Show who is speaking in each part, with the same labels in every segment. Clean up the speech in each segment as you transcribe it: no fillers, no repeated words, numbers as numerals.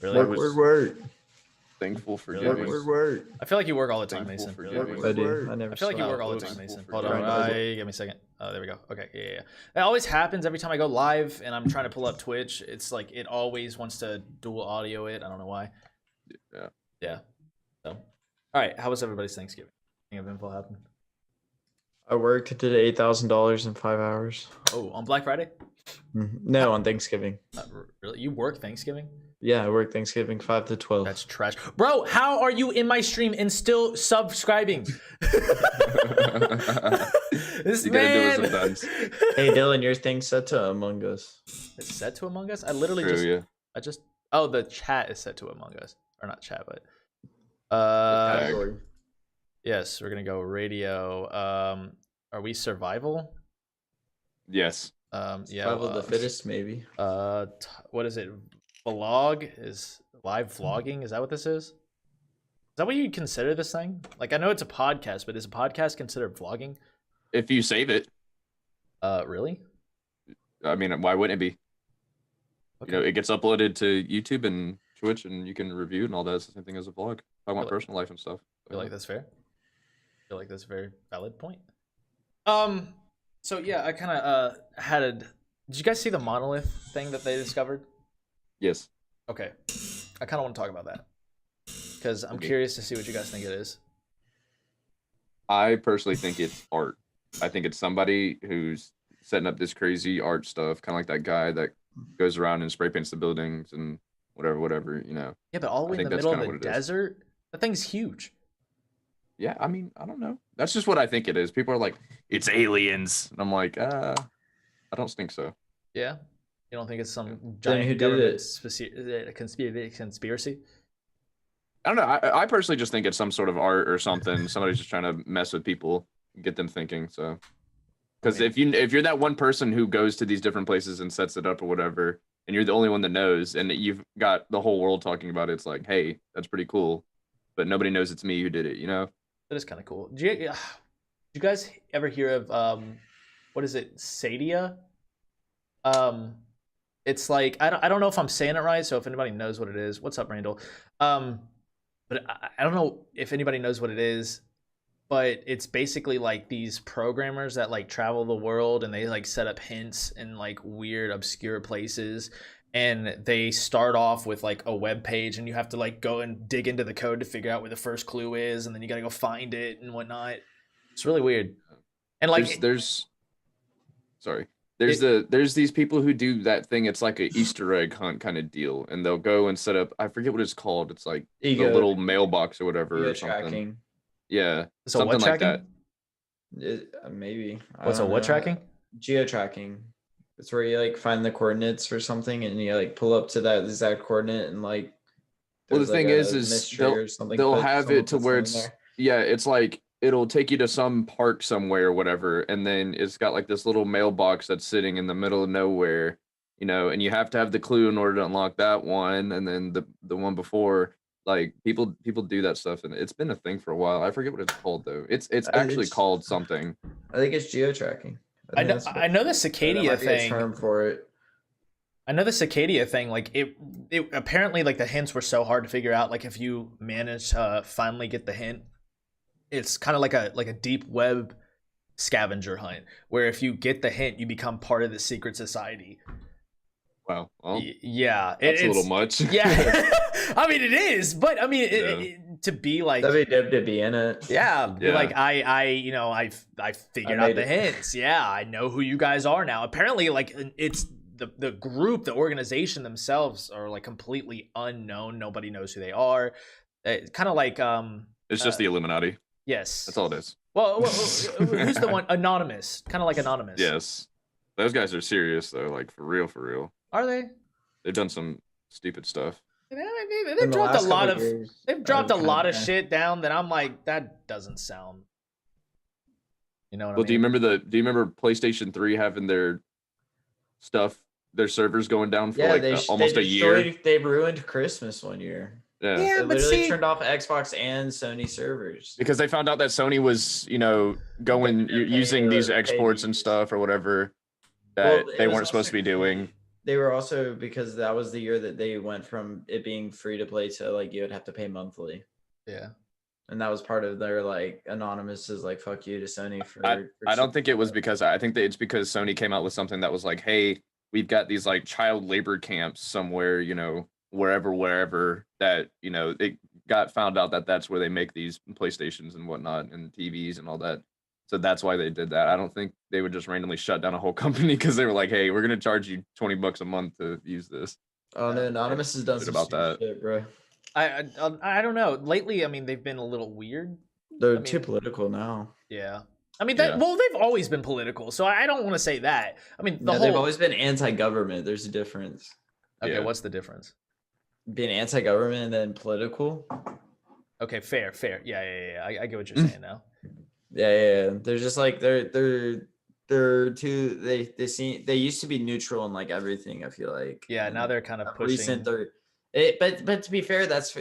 Speaker 1: Really?
Speaker 2: Work.
Speaker 3: Thankful for
Speaker 1: Really?
Speaker 3: giving.
Speaker 2: Work.
Speaker 1: I feel like you work all the time,
Speaker 3: Thankful
Speaker 1: Mason.
Speaker 3: for
Speaker 1: Really?
Speaker 3: giving.
Speaker 2: I
Speaker 3: I
Speaker 2: do. I never
Speaker 1: I feel like you
Speaker 2: stop.
Speaker 1: work all the time,
Speaker 3: Thankful
Speaker 1: Mason.
Speaker 3: for
Speaker 1: Hold
Speaker 3: giving.
Speaker 1: on. Give me a second. Oh, there we go. Okay. Yeah. It always happens every time I go live and I'm trying to pull up Twitch. It's like it always wants to dual audio it. I don't know why.
Speaker 3: Yeah.
Speaker 1: Yeah. So, all right. How was everybody's Thanksgiving? Anything of info happened?
Speaker 2: I worked, did $8,000 in 5 hours.
Speaker 1: Oh, on Black Friday?
Speaker 2: No, on Thanksgiving.
Speaker 1: Really? You work Thanksgiving?
Speaker 2: Yeah, I work Thanksgiving 5 to 12.
Speaker 1: That's trash. Bro, how are you in my stream and still subscribing? This
Speaker 3: You gotta do it
Speaker 1: man.
Speaker 3: sometimes.
Speaker 2: Hey Dylan, your thing's set to Among Us.
Speaker 1: It's set to Among Us? I literally
Speaker 3: True,
Speaker 1: oh, the chat is set to Among Us. Or not chat, but
Speaker 2: Category.
Speaker 1: yes, we're gonna go radio. Are we survival?
Speaker 3: Yes.
Speaker 1: Yeah.
Speaker 2: Survival of the fittest, maybe.
Speaker 1: What is it? Vlog is live vlogging. Is that what this is? Is that what you consider this thing? Like, I know it's a podcast, but is a podcast considered vlogging?
Speaker 3: If you save it,
Speaker 1: Really?
Speaker 3: I mean, why wouldn't it be?
Speaker 1: Okay.
Speaker 3: You know, it gets uploaded to YouTube and Twitch, and you can review and all that. It's the same thing as a vlog. I want
Speaker 1: Really?
Speaker 3: personal life and stuff.
Speaker 1: I feel like that's fair. I feel like that's a very valid point. So yeah, I kind of did you guys see the monolith thing that they discovered?
Speaker 3: Yes.
Speaker 1: Okay. I kind of want to talk about that because I'm
Speaker 3: Okay.
Speaker 1: curious to see what you guys think it is.
Speaker 3: I personally think it's art. I think it's somebody who's setting up this crazy art stuff, kind of like that guy that goes around and spray paints the buildings and whatever, you know.
Speaker 1: Yeah, but all the way
Speaker 3: I
Speaker 1: in the
Speaker 3: think that's
Speaker 1: middle of
Speaker 3: kinda
Speaker 1: the
Speaker 3: what it is.
Speaker 1: desert, that thing's huge.
Speaker 3: Yeah, I mean, I don't know. That's just what I think it is. People are like, it's aliens. And I'm like, I don't think so.
Speaker 1: Yeah. You don't think it's some
Speaker 2: Then
Speaker 1: giant
Speaker 2: who did
Speaker 1: government
Speaker 2: it?
Speaker 1: conspiracy?
Speaker 3: I don't know. I personally just think it's some sort of art or something. Somebody's just trying to mess with people, get them thinking. So, because
Speaker 1: I mean-
Speaker 3: if you're that one person who goes to these different places and sets it up or whatever, and you're the only one that knows, and you've got the whole world talking about it, it's like, hey, that's pretty cool, but nobody knows it's me who did it. You know?
Speaker 1: That is kind of cool. Did you guys ever hear of what is it, Sadia? It's like I don't know if I'm saying it right. So if anybody knows what it is, what's up, Randall? But I don't know if anybody knows what it is. But it's basically like these programmers that like travel the world and they like set up hints in like weird, obscure places. And they start off with like a web page, and you have to like go and dig into the code to figure out where the first clue is, and then you gotta go find it and whatnot. It's really weird. And like
Speaker 3: there's these people who do that thing. It's like an Easter egg hunt kind of deal, and they'll go and set up. I forget what it's called. It's like the little mailbox or whatever or something.
Speaker 2: Tracking.
Speaker 3: Yeah,
Speaker 1: so
Speaker 3: something
Speaker 1: what
Speaker 3: like
Speaker 1: tracking?
Speaker 3: that.
Speaker 2: Maybe.
Speaker 1: What's a what tracking?
Speaker 2: Geo-tracking. It's where you like find the coordinates or something, and you like pull up to that exact coordinate, and like.
Speaker 3: Well, the
Speaker 2: there's,
Speaker 3: thing
Speaker 2: like,
Speaker 3: is
Speaker 2: a mystery
Speaker 3: they'll
Speaker 2: or something,
Speaker 3: they'll
Speaker 2: but
Speaker 3: have
Speaker 2: someone
Speaker 3: it to
Speaker 2: puts
Speaker 3: where
Speaker 2: them
Speaker 3: it's
Speaker 2: there.
Speaker 3: yeah, it's like it'll take you to some park somewhere or whatever, and then it's got like this little mailbox that's sitting in the middle of nowhere, you know, and you have to have the clue in order to unlock that one, and then the one before. Like people do that stuff, and it's been a thing for a while. I forget what it's called though. It's actually called something.
Speaker 2: I think it's geo-tracking.
Speaker 1: I know the
Speaker 2: That
Speaker 1: Cicadia
Speaker 2: might be a
Speaker 1: thing.
Speaker 2: term for it.
Speaker 1: I know the Cicadia thing. Like it apparently like the hints were so hard to figure out. Like if you manage to finally get the hint, it's kind of like a deep web scavenger hunt where if you get the hint, you become part of the secret society.
Speaker 3: Wow. Well,
Speaker 1: yeah,
Speaker 3: that's a little much.
Speaker 1: Yeah, I mean it is, but I mean to be like
Speaker 2: That'd be dope to be in it.
Speaker 1: yeah,
Speaker 3: Yeah.
Speaker 1: like I figured out
Speaker 2: made
Speaker 1: the
Speaker 2: it.
Speaker 1: hints. Yeah, I know who you guys are now. Apparently, like it's the group, the organization themselves are like completely unknown. Nobody knows who they are. Kind of like
Speaker 3: It's just the Illuminati.
Speaker 1: yes,
Speaker 3: That's all it is.
Speaker 1: Well, who's the one? Anonymous, kind of like Anonymous.
Speaker 3: Yes. Those guys are serious though, like for real.
Speaker 1: Are they?
Speaker 3: They've done some stupid stuff.
Speaker 1: They've
Speaker 2: In the
Speaker 1: dropped a
Speaker 2: last
Speaker 1: lot
Speaker 2: couple
Speaker 1: of
Speaker 2: years,
Speaker 1: they've dropped a
Speaker 2: kinda-
Speaker 1: lot of shit down that I'm like that doesn't sound. You know what
Speaker 3: Well,
Speaker 1: I mean?
Speaker 3: do you remember PlayStation 3 having their stuff, their servers going down for almost a year?
Speaker 2: They ruined Christmas one year.
Speaker 3: Yeah.
Speaker 1: Yeah,
Speaker 2: They
Speaker 1: but
Speaker 2: literally
Speaker 1: see,
Speaker 2: turned off Xbox and Sony servers.
Speaker 3: Because they found out that Sony was, going
Speaker 2: They're
Speaker 3: using
Speaker 2: paying
Speaker 3: these
Speaker 2: the
Speaker 3: exports and
Speaker 2: users.
Speaker 3: stuff or whatever that
Speaker 2: Well, it
Speaker 3: they
Speaker 2: was
Speaker 3: weren't supposed to be
Speaker 2: also-
Speaker 3: doing.
Speaker 2: They were also because that was the year that they went from it being free to play to like you would have to pay monthly.
Speaker 1: Yeah.
Speaker 2: And that was part of their like anonymous is like fuck you to Sony for.
Speaker 3: I don't think it was because I think that it's because Sony came out with something that was like, hey, we've got these like child labor camps somewhere, you know, wherever that, you know, it got found out that that's where they make these PlayStations and whatnot and TVs and all that. So that's why they did that. I don't think they would just randomly shut down a whole company because they were like, hey, we're gonna charge you $20 a month to use this.
Speaker 2: Oh no, Anonymous has done
Speaker 3: Shit
Speaker 2: some
Speaker 3: about
Speaker 2: stupid
Speaker 3: that.
Speaker 2: shit, bro.
Speaker 1: I don't know. Lately, I mean, they've been a little weird.
Speaker 2: They're
Speaker 1: I
Speaker 2: too
Speaker 1: mean-
Speaker 2: political now.
Speaker 1: Yeah. I mean,
Speaker 3: Yeah.
Speaker 1: well, they've always been political, so I don't want to say that. I mean, the
Speaker 2: No,
Speaker 1: whole.
Speaker 2: they've always been anti-government. There's a difference.
Speaker 1: Okay,
Speaker 3: Yeah.
Speaker 1: what's the difference?
Speaker 2: Being anti-government and then political.
Speaker 1: Okay, fair. Yeah. I get what you're saying now.
Speaker 2: Yeah. They're just like they're too they used to be neutral in like everything. I feel like.
Speaker 1: Yeah,
Speaker 2: And
Speaker 1: now they're kind of pushing.
Speaker 2: recent but to be fair, that's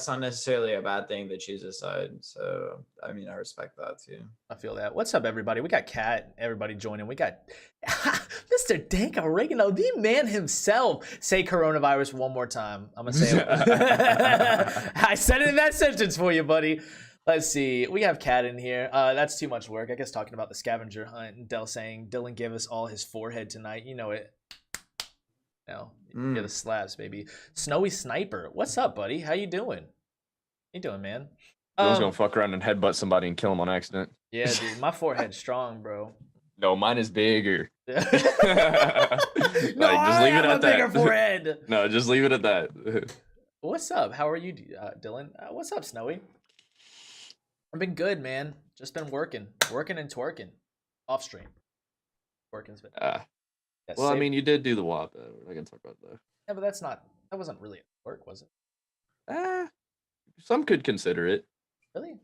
Speaker 2: not necessarily a bad thing to choose a side. So I mean, I respect that too.
Speaker 1: I feel that. What's up, everybody? We got Kat. Everybody joining. We got Mr. Dank Oregano, the man himself. Say coronavirus one more time. I'm gonna say it. I said it in that sentence for you, buddy. Let's see. We have Kat in here. That's too much work. I guess talking about the scavenger hunt and Dell saying Dylan gave us all his forehead tonight. You know it. No, yeah, the slaps, baby. Snowy Sniper, what's up, buddy? How you doing? How you doing, man?
Speaker 3: Dylan's gonna fuck around and headbutt somebody and kill him on accident.
Speaker 1: Yeah, dude, my forehead's strong, bro.
Speaker 3: No, mine is bigger.
Speaker 1: No,
Speaker 3: Like, just leave it
Speaker 1: I have
Speaker 3: at
Speaker 1: a bigger
Speaker 3: that.
Speaker 1: forehead.
Speaker 3: No, just leave it at that.
Speaker 1: What's up? How are you, Dylan? What's up, Snowy? I've been good, man. Just been working and twerking, off stream. Working's been. Yeah,
Speaker 3: Well, I mean, you did do the WAP. I can talk about that.
Speaker 1: Yeah, but that wasn't really work, was it?
Speaker 3: Some could consider it.
Speaker 1: Really?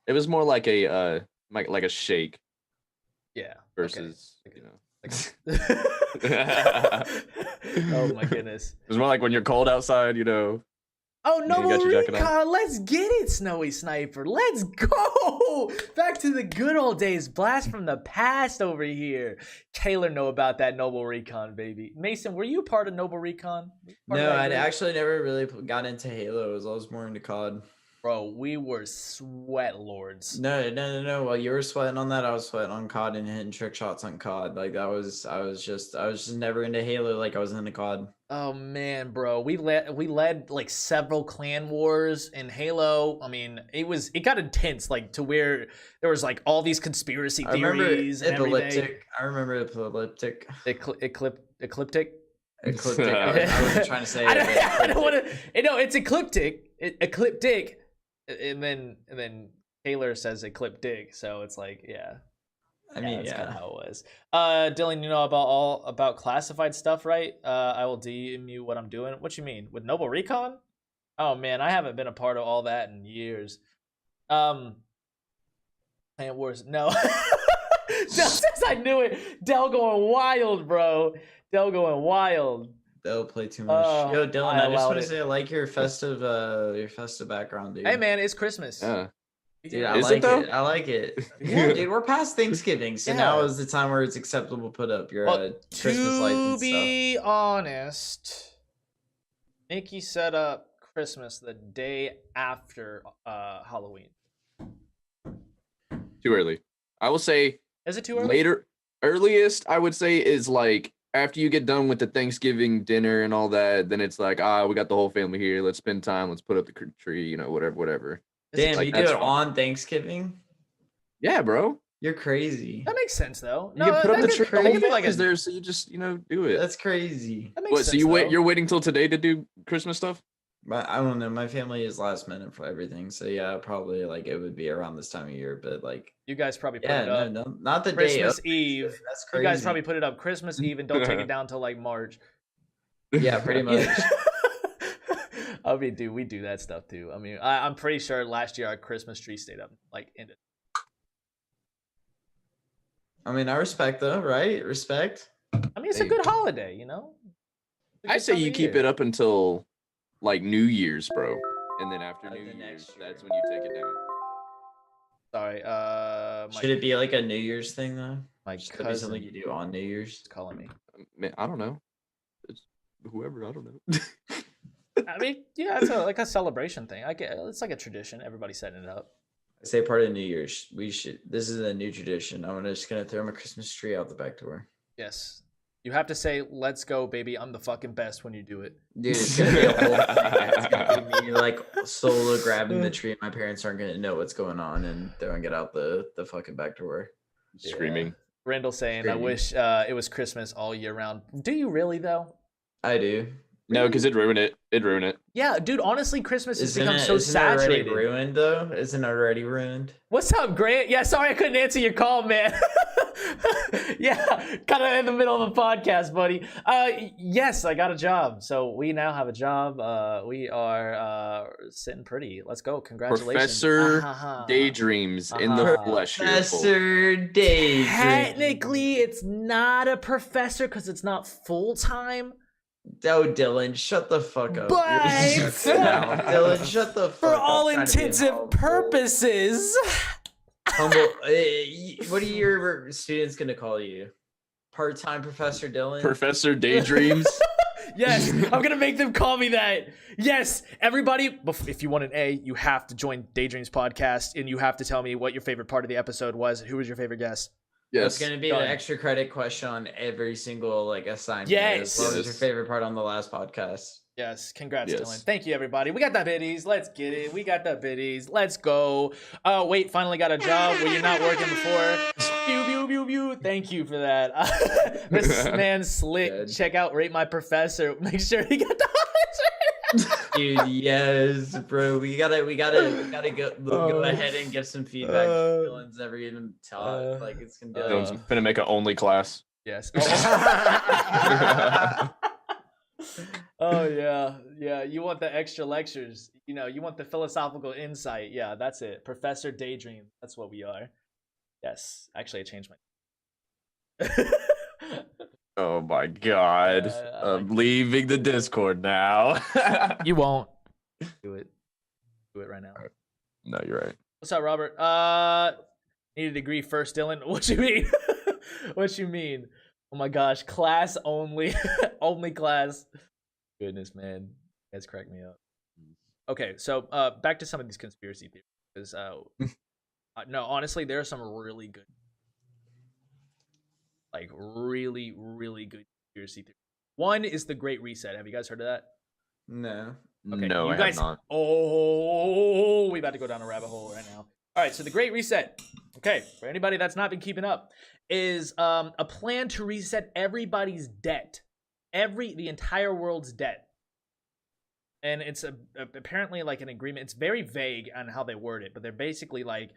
Speaker 3: It was more like a like a shake
Speaker 1: Yeah.
Speaker 3: versus
Speaker 1: Okay.
Speaker 3: you know.
Speaker 1: Oh my goodness.
Speaker 3: It was more like when you're cold outside, you know.
Speaker 1: Oh,
Speaker 3: You
Speaker 1: no,
Speaker 3: got your jacket on?
Speaker 1: Recon, let's get it, Snowy Sniper. Let's go back to the good old days. Blast from the past over here. Taylor know about that Noble Recon, baby. Mason, were you part of Noble Recon?
Speaker 2: No, I actually never really got into Halo. I was more into COD.
Speaker 1: Bro, we were sweat lords.
Speaker 2: No. While you were sweating on that, I was sweating on COD and hitting trick shots on COD. Like I was just never into Halo like I was into COD.
Speaker 1: Oh man, bro, we led like several clan wars in Halo. I mean, it got intense, like to where there was like all these conspiracy theories and everything.
Speaker 2: I remember Ecliptic.
Speaker 1: Ecliptic.
Speaker 2: Ecliptic. I wasn't trying to say it.
Speaker 1: I don't want to. No, it's ecliptic. Ecliptic, and then Taylor says ecliptic, so it's like, yeah.
Speaker 2: I mean,
Speaker 1: that's
Speaker 2: yeah.
Speaker 1: kind of how it was. Dylan, you know about classified stuff, right? I will DM you what I'm doing. What you mean with Noble Recon? Oh man, I haven't been a part of all that in years. Plant Wars, no. Dell says I knew it. Dell going wild, bro. Dell going wild.
Speaker 2: They'll play too much. Yo, Dylan, I just want to
Speaker 1: it.
Speaker 2: say I like your festive background, dude.
Speaker 1: Hey man, it's Christmas.
Speaker 3: Yeah.
Speaker 2: Dude, I
Speaker 3: Is
Speaker 2: like
Speaker 3: it though?
Speaker 2: it. I like it. Yeah, dude, we're past Thanksgiving, so
Speaker 1: Yeah.
Speaker 2: now is the time where it's acceptable to put up your
Speaker 1: Well,
Speaker 2: Christmas lights and
Speaker 1: to be honest, Nikki set up Christmas the day after Halloween.
Speaker 3: Too early. I will say
Speaker 1: Is it too early?
Speaker 3: later. Earliest I would say is like after you get done with the Thanksgiving dinner and all that. Then it's like, we got the whole family here. Let's spend time. Let's put up the tree. You know, whatever.
Speaker 2: Damn,
Speaker 3: like,
Speaker 2: you do
Speaker 3: that's
Speaker 2: it
Speaker 3: fine.
Speaker 2: on Thanksgiving?
Speaker 3: Yeah, bro.
Speaker 2: You're crazy.
Speaker 1: That makes sense though.
Speaker 3: You can put up the
Speaker 1: that
Speaker 3: tree.
Speaker 1: could-
Speaker 3: The
Speaker 1: that
Speaker 3: whole
Speaker 1: could be like
Speaker 3: family's
Speaker 1: a-
Speaker 3: there, so you just do it.
Speaker 2: That's crazy.
Speaker 1: That makes
Speaker 3: What?
Speaker 1: sense,
Speaker 3: So you wait?
Speaker 1: though.
Speaker 3: You're waiting till today to do Christmas stuff?
Speaker 2: But I don't know. My family is last minute for everything, so yeah, probably like it would be around this time of year. But like,
Speaker 1: You guys probably put
Speaker 2: yeah,
Speaker 1: it up
Speaker 2: no, not the day
Speaker 1: Christmas
Speaker 2: of
Speaker 1: Eve.
Speaker 2: Thanksgiving. That's
Speaker 1: You
Speaker 2: crazy.
Speaker 1: guys probably put it up Christmas Eve and don't take it down till like March.
Speaker 2: Yeah, pretty much.
Speaker 1: I mean, dude, we do that stuff too. I mean, I'm pretty sure last year our Christmas tree stayed up like ended.
Speaker 2: I mean, I respect though, right? Respect.
Speaker 1: I mean, it's a
Speaker 3: Hey.
Speaker 1: good holiday, you know.
Speaker 3: I say you keep it up until like New Year's, bro, and then after New
Speaker 2: The
Speaker 3: Year's,
Speaker 2: next year.
Speaker 3: that's when you take it down.
Speaker 1: Sorry,
Speaker 2: Should it be like a New Year's thing though?
Speaker 1: my
Speaker 2: Should it be something
Speaker 1: cousin
Speaker 2: you do on New Year's?
Speaker 1: is calling me.
Speaker 3: I don't know. whoever. I don't know.
Speaker 1: I mean, yeah, it's like a celebration thing. I get it's like a tradition. Everybody's setting it up.
Speaker 2: I say part of New Year's. We should. This is a new tradition. I'm just gonna throw my Christmas tree out the back door.
Speaker 1: Yes. You have to say, "Let's go, baby. I'm the fucking best" when you do it.
Speaker 2: Dude, it's gonna be a whole thing. It's gonna be me like solo grabbing the tree. My parents aren't gonna know what's going on and throwing it out the fucking back door.
Speaker 3: Screaming.
Speaker 1: Randall saying, "I
Speaker 2: Screaming.
Speaker 1: wish it was Christmas all year round." Do you really though?
Speaker 2: I do.
Speaker 3: No, because it'd ruin it. It'd ruin it.
Speaker 1: Yeah, dude. Honestly, Christmas has become so
Speaker 2: isn't it already
Speaker 1: saturated.
Speaker 2: ruined though? Isn't it already ruined?
Speaker 1: What's up, Grant? Yeah, sorry I couldn't answer your call, man. Yeah, kind of in the middle of a podcast, buddy. Yes, I got a job. So we now have a job. We are sitting pretty. Let's go. Congratulations.
Speaker 3: Professor Daydreams in the flesh. here, folks.
Speaker 2: Professor Daydreams.
Speaker 1: Technically, it's not a professor because it's not full time.
Speaker 2: Oh, Dylan, shut the fuck up.
Speaker 1: But
Speaker 2: Dylan, shut the fuck
Speaker 1: for
Speaker 2: up.
Speaker 1: all
Speaker 2: Trying to be
Speaker 1: intents and
Speaker 2: humble.
Speaker 1: purposes.
Speaker 2: Humble. What are your students gonna call you? Part-time Professor Dylan?
Speaker 3: Professor Daydreams.
Speaker 1: Yes, I'm gonna make them call me that. Yes, everybody, if you want an A, you have to join Daydreams podcast, and you have to tell me what your favorite part of the episode was. Who was your favorite guest?
Speaker 2: It's
Speaker 3: Yes.
Speaker 2: gonna be
Speaker 1: Done.
Speaker 2: an extra credit question on every single assignment.
Speaker 1: Yes.
Speaker 2: What was your
Speaker 3: Yes.
Speaker 2: favorite part on the last podcast?
Speaker 1: Yes, congrats,
Speaker 3: Yes.
Speaker 1: Dylan. Thank you, everybody. We got the biddies. Let's get it. We got the biddies. Let's go. Oh, wait, finally got a job where you're not working before. Pew, pew, pew, pew. Thank you for that. This man's slick.
Speaker 2: Good.
Speaker 1: Check out Rate My Professor. Make sure he got the
Speaker 2: Dude, yes, bro. We gotta go ahead and give some feedback. Dylan's never even taught. It's gonna be
Speaker 3: Dylan's gonna make an only class.
Speaker 1: Yes. Oh yeah. You want the extra lectures. You want the philosophical insight. Yeah, that's it. Professor Daydream. That's what we are. Yes. Actually, I changed my
Speaker 3: Oh my god. I'm leaving the Discord now.
Speaker 1: You won't. Do it. Do it right now.
Speaker 3: No, you're right.
Speaker 1: What's up, Robert? Need a degree first, Dylan. What you mean? What you mean? Oh my gosh, class only. Only class. Goodness, man. You guys crack me up. Okay, so back to some of these conspiracy theories. Because no, honestly, there are some really good, really, really good conspiracy theories. One is the Great Reset. Have you guys heard of that?
Speaker 2: No.
Speaker 1: Okay,
Speaker 3: No,
Speaker 1: you
Speaker 3: I
Speaker 1: guys,
Speaker 3: have not.
Speaker 1: Oh, we about to go down a rabbit hole right now. All right, so the Great Reset. Okay, for anybody that's not been keeping up, is a plan to reset everybody's debt, the entire world's debt, and it's apparently an agreement. It's very vague on how they word it, but they're basically the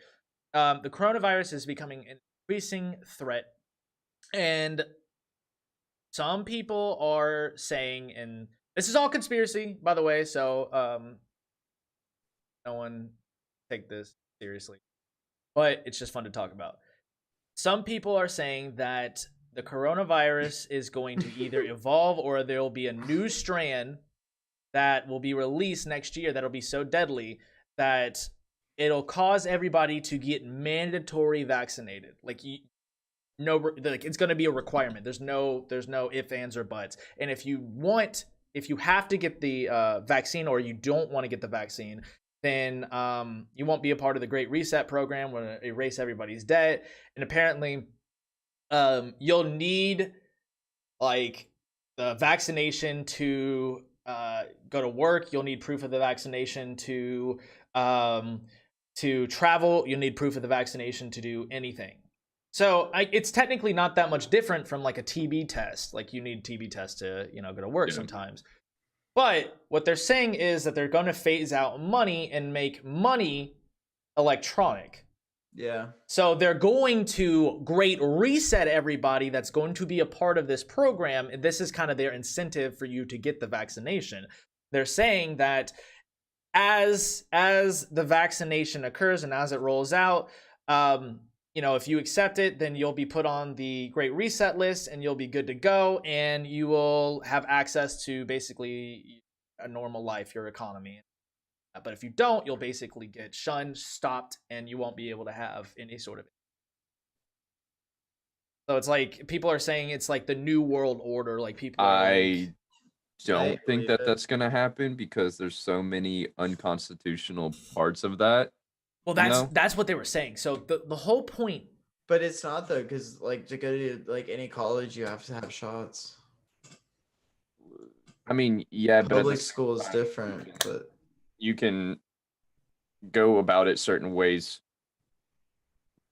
Speaker 1: coronavirus is becoming an increasing threat, and some people are saying, and this is all conspiracy, by the way, so no one take this seriously, but it's just fun to talk about. Some people are saying that the coronavirus is going to either evolve or there will be a new strand that will be released next year that'll be so deadly that it'll cause everybody to get mandatory vaccinated. It's going to be a requirement. There's no ifs, ands, or buts. And if you have to get the vaccine or you don't want to get the vaccine, then you won't be a part of the Great Reset program. We're going to erase everybody's debt. And apparently, you'll need the vaccination to go to work. You'll need proof of the vaccination to travel. You'll need proof of the vaccination to do anything. So it's technically not that much different from a TB test. You need TB test to go to work sometimes. But what they're saying is that they're going to phase out money and make money electronic.
Speaker 2: Yeah.
Speaker 1: So they're going to Great Reset everybody that's going to be a part of this program. And this is kind of their incentive for you to get the vaccination. They're saying that as the vaccination occurs and as it rolls out, if you accept it, then you'll be put on the Great Reset list and you'll be good to go. And you will have access to basically a normal life, your economy. But if you don't, you'll basically get shunned, stopped, and you won't be able to have any sort of. So it's people are saying it's the new world order. People are
Speaker 3: don't think
Speaker 2: believe
Speaker 3: that
Speaker 2: it.
Speaker 3: that's gonna happen because there's so many unconstitutional parts of that.
Speaker 1: Well,
Speaker 3: You know,
Speaker 1: that's what they were saying. So the whole point.
Speaker 2: But it's not though, because like to go to like any college, you have to have shots.
Speaker 3: I mean, yeah, but at the
Speaker 2: Public
Speaker 3: same
Speaker 2: school is
Speaker 3: time,
Speaker 2: different, but
Speaker 3: you can go about it certain ways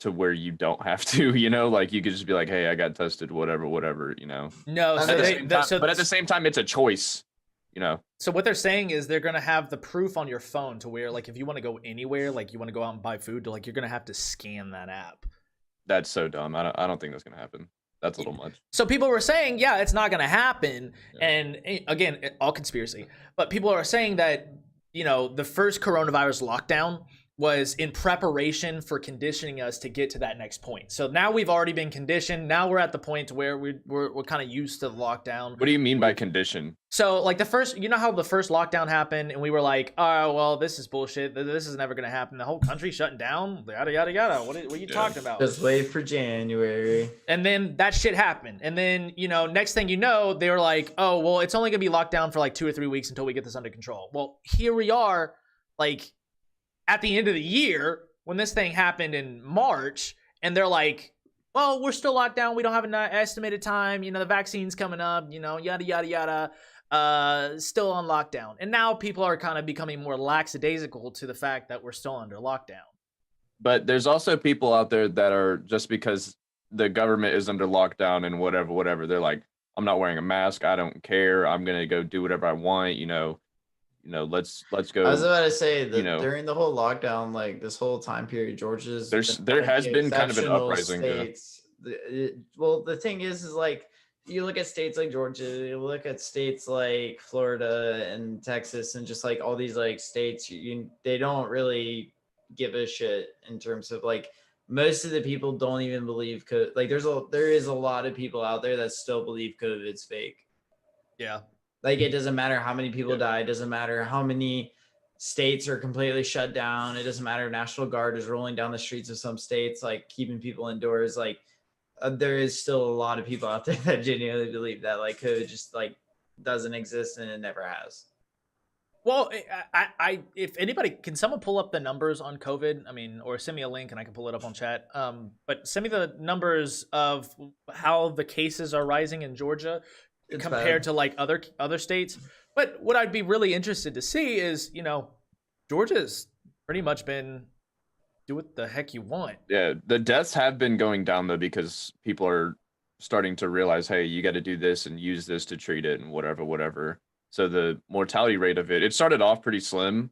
Speaker 3: to where you don't have to, you know, like you could just be like, hey, I got tested, whatever, you know.
Speaker 1: No,
Speaker 2: I
Speaker 1: so
Speaker 3: At the
Speaker 2: mean,
Speaker 1: they
Speaker 3: same
Speaker 1: the,
Speaker 3: time,
Speaker 1: so
Speaker 3: but at the same time, it's a choice, you know.
Speaker 1: so what they're saying is they're gonna have the proof on your phone to where like if you want to go anywhere, like you want to go out and buy food, like you're gonna have to scan that app.
Speaker 3: That's so dumb. I don't think that's gonna happen. That's a little much.
Speaker 1: So people were saying, yeah, it's not gonna happen,
Speaker 2: Yeah.
Speaker 1: and again, all conspiracy. But people are saying that the first coronavirus lockdown was in preparation for conditioning us to get to that next point. So now we've already been conditioned. Now we're at the point where we're kind of used to the lockdown.
Speaker 3: What do you mean by condition?
Speaker 1: So like the first, how the first lockdown happened and we were like, oh, well, this is bullshit. This is never going to happen. The whole country shutting down, yada, yada, yada. What are you talking about?
Speaker 2: just wait for January.
Speaker 1: And then that shit happened. And then, next thing you know, they were like, oh, well, it's only going to be locked down for like 2 or 3 weeks until we get this under control. Well, here we are, like at the end of the year when this thing happened in March, and they're like, well, we're still locked down. We don't have an estimated time. The vaccine's coming up, yada, yada, yada. Still on lockdown. And now people are kind of becoming more lackadaisical to the fact that we're still under lockdown.
Speaker 3: But there's also people out there that are just because the government is under lockdown and whatever, they're like, I'm not wearing a mask. I don't care. I'm gonna go do whatever I want. Let's go.
Speaker 2: I was about to say that
Speaker 3: you know,
Speaker 2: during the whole lockdown, like this whole time period, Georgia's
Speaker 3: there has been kind of an
Speaker 2: exceptional
Speaker 3: uprising. Yeah.
Speaker 2: States. Well, the thing is like you look at states like Georgia, you look at states like Florida and Texas, and just like all these like states, they don't really give a shit in terms of like most of the people don't even believe COVID. Like there is a lot of people out there that still believe COVID's fake.
Speaker 1: Yeah.
Speaker 2: Like it doesn't matter how many people die. It doesn't matter how many states are completely shut down. It doesn't matter if National Guard is rolling down the streets of some states, like keeping people indoors. Like there is still a lot of people out there that genuinely believe that like COVID just like doesn't exist and it never has.
Speaker 1: Well, if anybody can, someone pull up the numbers on COVID. I mean, or send me a link and I can pull it up on chat. But send me the numbers of how the cases are rising in Georgia compared to like other states. But what I'd be really interested to see is, Georgia's pretty much been do what the heck you want.
Speaker 3: Yeah, the deaths have been going down though because people are starting to realize, hey, you got to do this and use this to treat it and whatever. So the mortality rate of it started off pretty slim,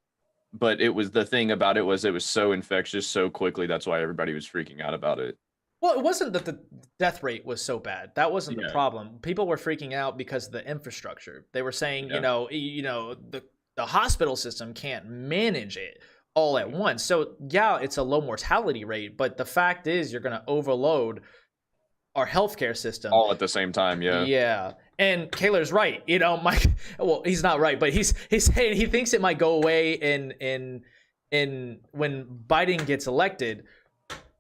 Speaker 3: but the thing about it was so infectious so quickly. That's why everybody was freaking out about it.
Speaker 1: Well, it wasn't that the death rate was so bad. That wasn't the problem. People were freaking out because of the infrastructure. They were saying, the hospital system can't manage it all at once. So yeah, it's a low mortality rate, but the fact is you're going to overload our healthcare system
Speaker 3: all at the same time.
Speaker 1: Yeah. And Kaler's right. Well, he's not right, but he's saying he thinks it might go away in when Biden gets elected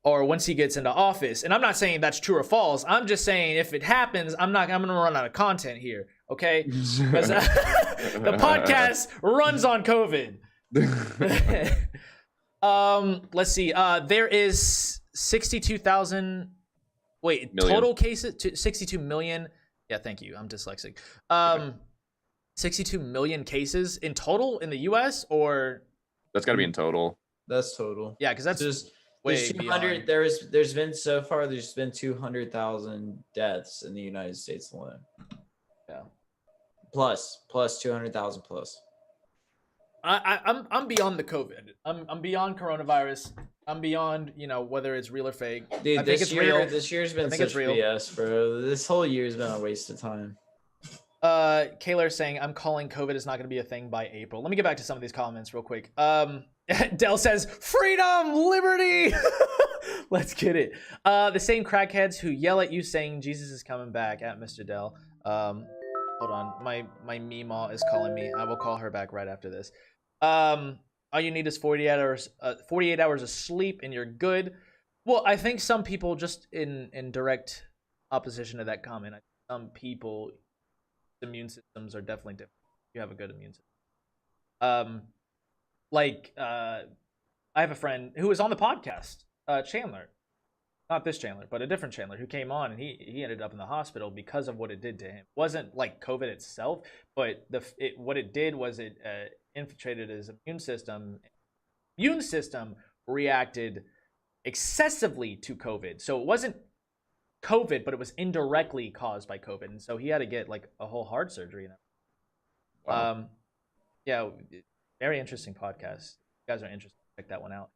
Speaker 1: or once he gets into office. And I'm not saying that's true or false. I'm just saying if it happens, I'm going to run out of content here. Okay. Because the podcast runs on COVID. Let's see. There is 62,000. Wait,
Speaker 3: million.
Speaker 1: Total cases to 62 million. Yeah, thank you. I'm dyslexic. 62 million cases in total in the U.S. or
Speaker 3: that's got to be in total.
Speaker 2: That's total.
Speaker 1: Yeah, because that's
Speaker 2: just
Speaker 1: way
Speaker 2: there's 200.
Speaker 1: beyond.
Speaker 2: There's been so far. There's been 200,000 deaths in the United States alone.
Speaker 1: Yeah.
Speaker 2: Plus 200,000 plus.
Speaker 1: I'm beyond the COVID. I'm beyond coronavirus. I'm beyond whether it's real or fake.
Speaker 2: Dude,
Speaker 1: I think it's real.
Speaker 2: This year's been
Speaker 1: I think
Speaker 2: such
Speaker 1: it's real.
Speaker 2: BS, bro. This whole year's been a waste of time.
Speaker 1: Kaler saying I'm calling COVID is not going to be a thing by April. Let me get back to some of these comments real quick. Dell says freedom, liberty. Let's get it. The same crackheads who yell at you saying Jesus is coming back at Mr. Dell. Hold on, my Meemaw is calling me. I will call her back right after this. All you need is 48 hours of sleep and you're good. Well, I think some people, just in direct opposition to that comment, some people immune systems are definitely different. You have a good immune system. Um, I have a friend who was on the podcast, Chandler, not this Chandler, but a different Chandler who came on, and he ended up in the hospital because of what it did to him. It wasn't like COVID itself, but what it did was it infiltrated his immune system. Immune system reacted excessively to COVID, so it wasn't COVID, but it was indirectly caused by COVID, and so he had to get like a whole heart surgery.
Speaker 3: Wow.
Speaker 1: Yeah, very interesting podcast. If you guys are interested, check that one out.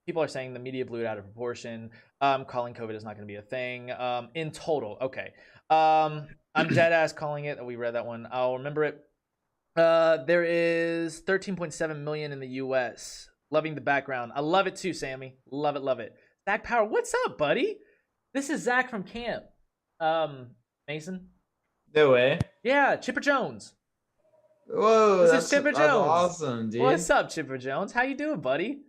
Speaker 1: People are saying the media blew it out of proportion. Calling COVID is not going to be a thing. In total, okay. I'm dead ass calling it. We read that one. I'll remember it. There is 13.7 million in the U.S. Loving the background. I love it too, Sammy. Love it, love it. Zach Power, what's up, buddy? This is Zach from camp. Mason.
Speaker 2: No way.
Speaker 1: Yeah, Chipper Jones.
Speaker 2: Whoa,
Speaker 1: This is Chipper
Speaker 2: that's
Speaker 1: Jones.
Speaker 2: awesome, dude.
Speaker 1: What's up, Chipper Jones? How you doing, buddy?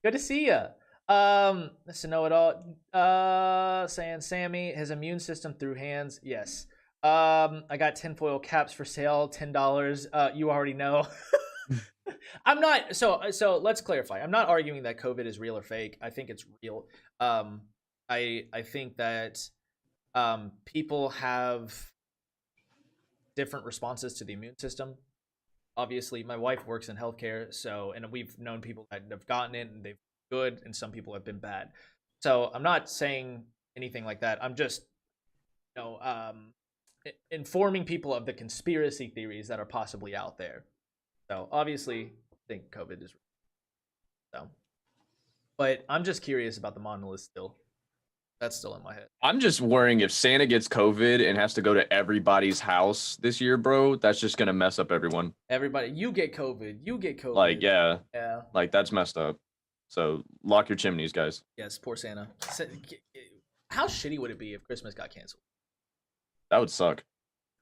Speaker 1: Good to see ya. Mr. Know-It-All. Saying Sammy, his immune system through hands. Yes. I got tinfoil caps for sale, $10. You already know. I'm not. So let's clarify. I'm not arguing that COVID is real or fake. I think it's real. I think that people have different responses to the immune system. Obviously, my wife works in healthcare, and we've known people that have gotten it and they've been good, and some people have been bad. So I'm not saying anything like that. I'm just, informing people of the conspiracy theories that are possibly out there. So obviously, I think COVID is real. So, but I'm just curious about the monolith still. That's still in my head.
Speaker 3: I'm just worrying if Santa gets COVID and has to go to everybody's house this year, bro. That's just gonna mess up everyone.
Speaker 1: Everybody, you get COVID. You get COVID.
Speaker 3: Like, yeah,
Speaker 1: Yeah.
Speaker 3: like that's messed up. So lock your chimneys, guys.
Speaker 1: Yes, poor Santa. How shitty would it be if Christmas got canceled?
Speaker 3: That would suck.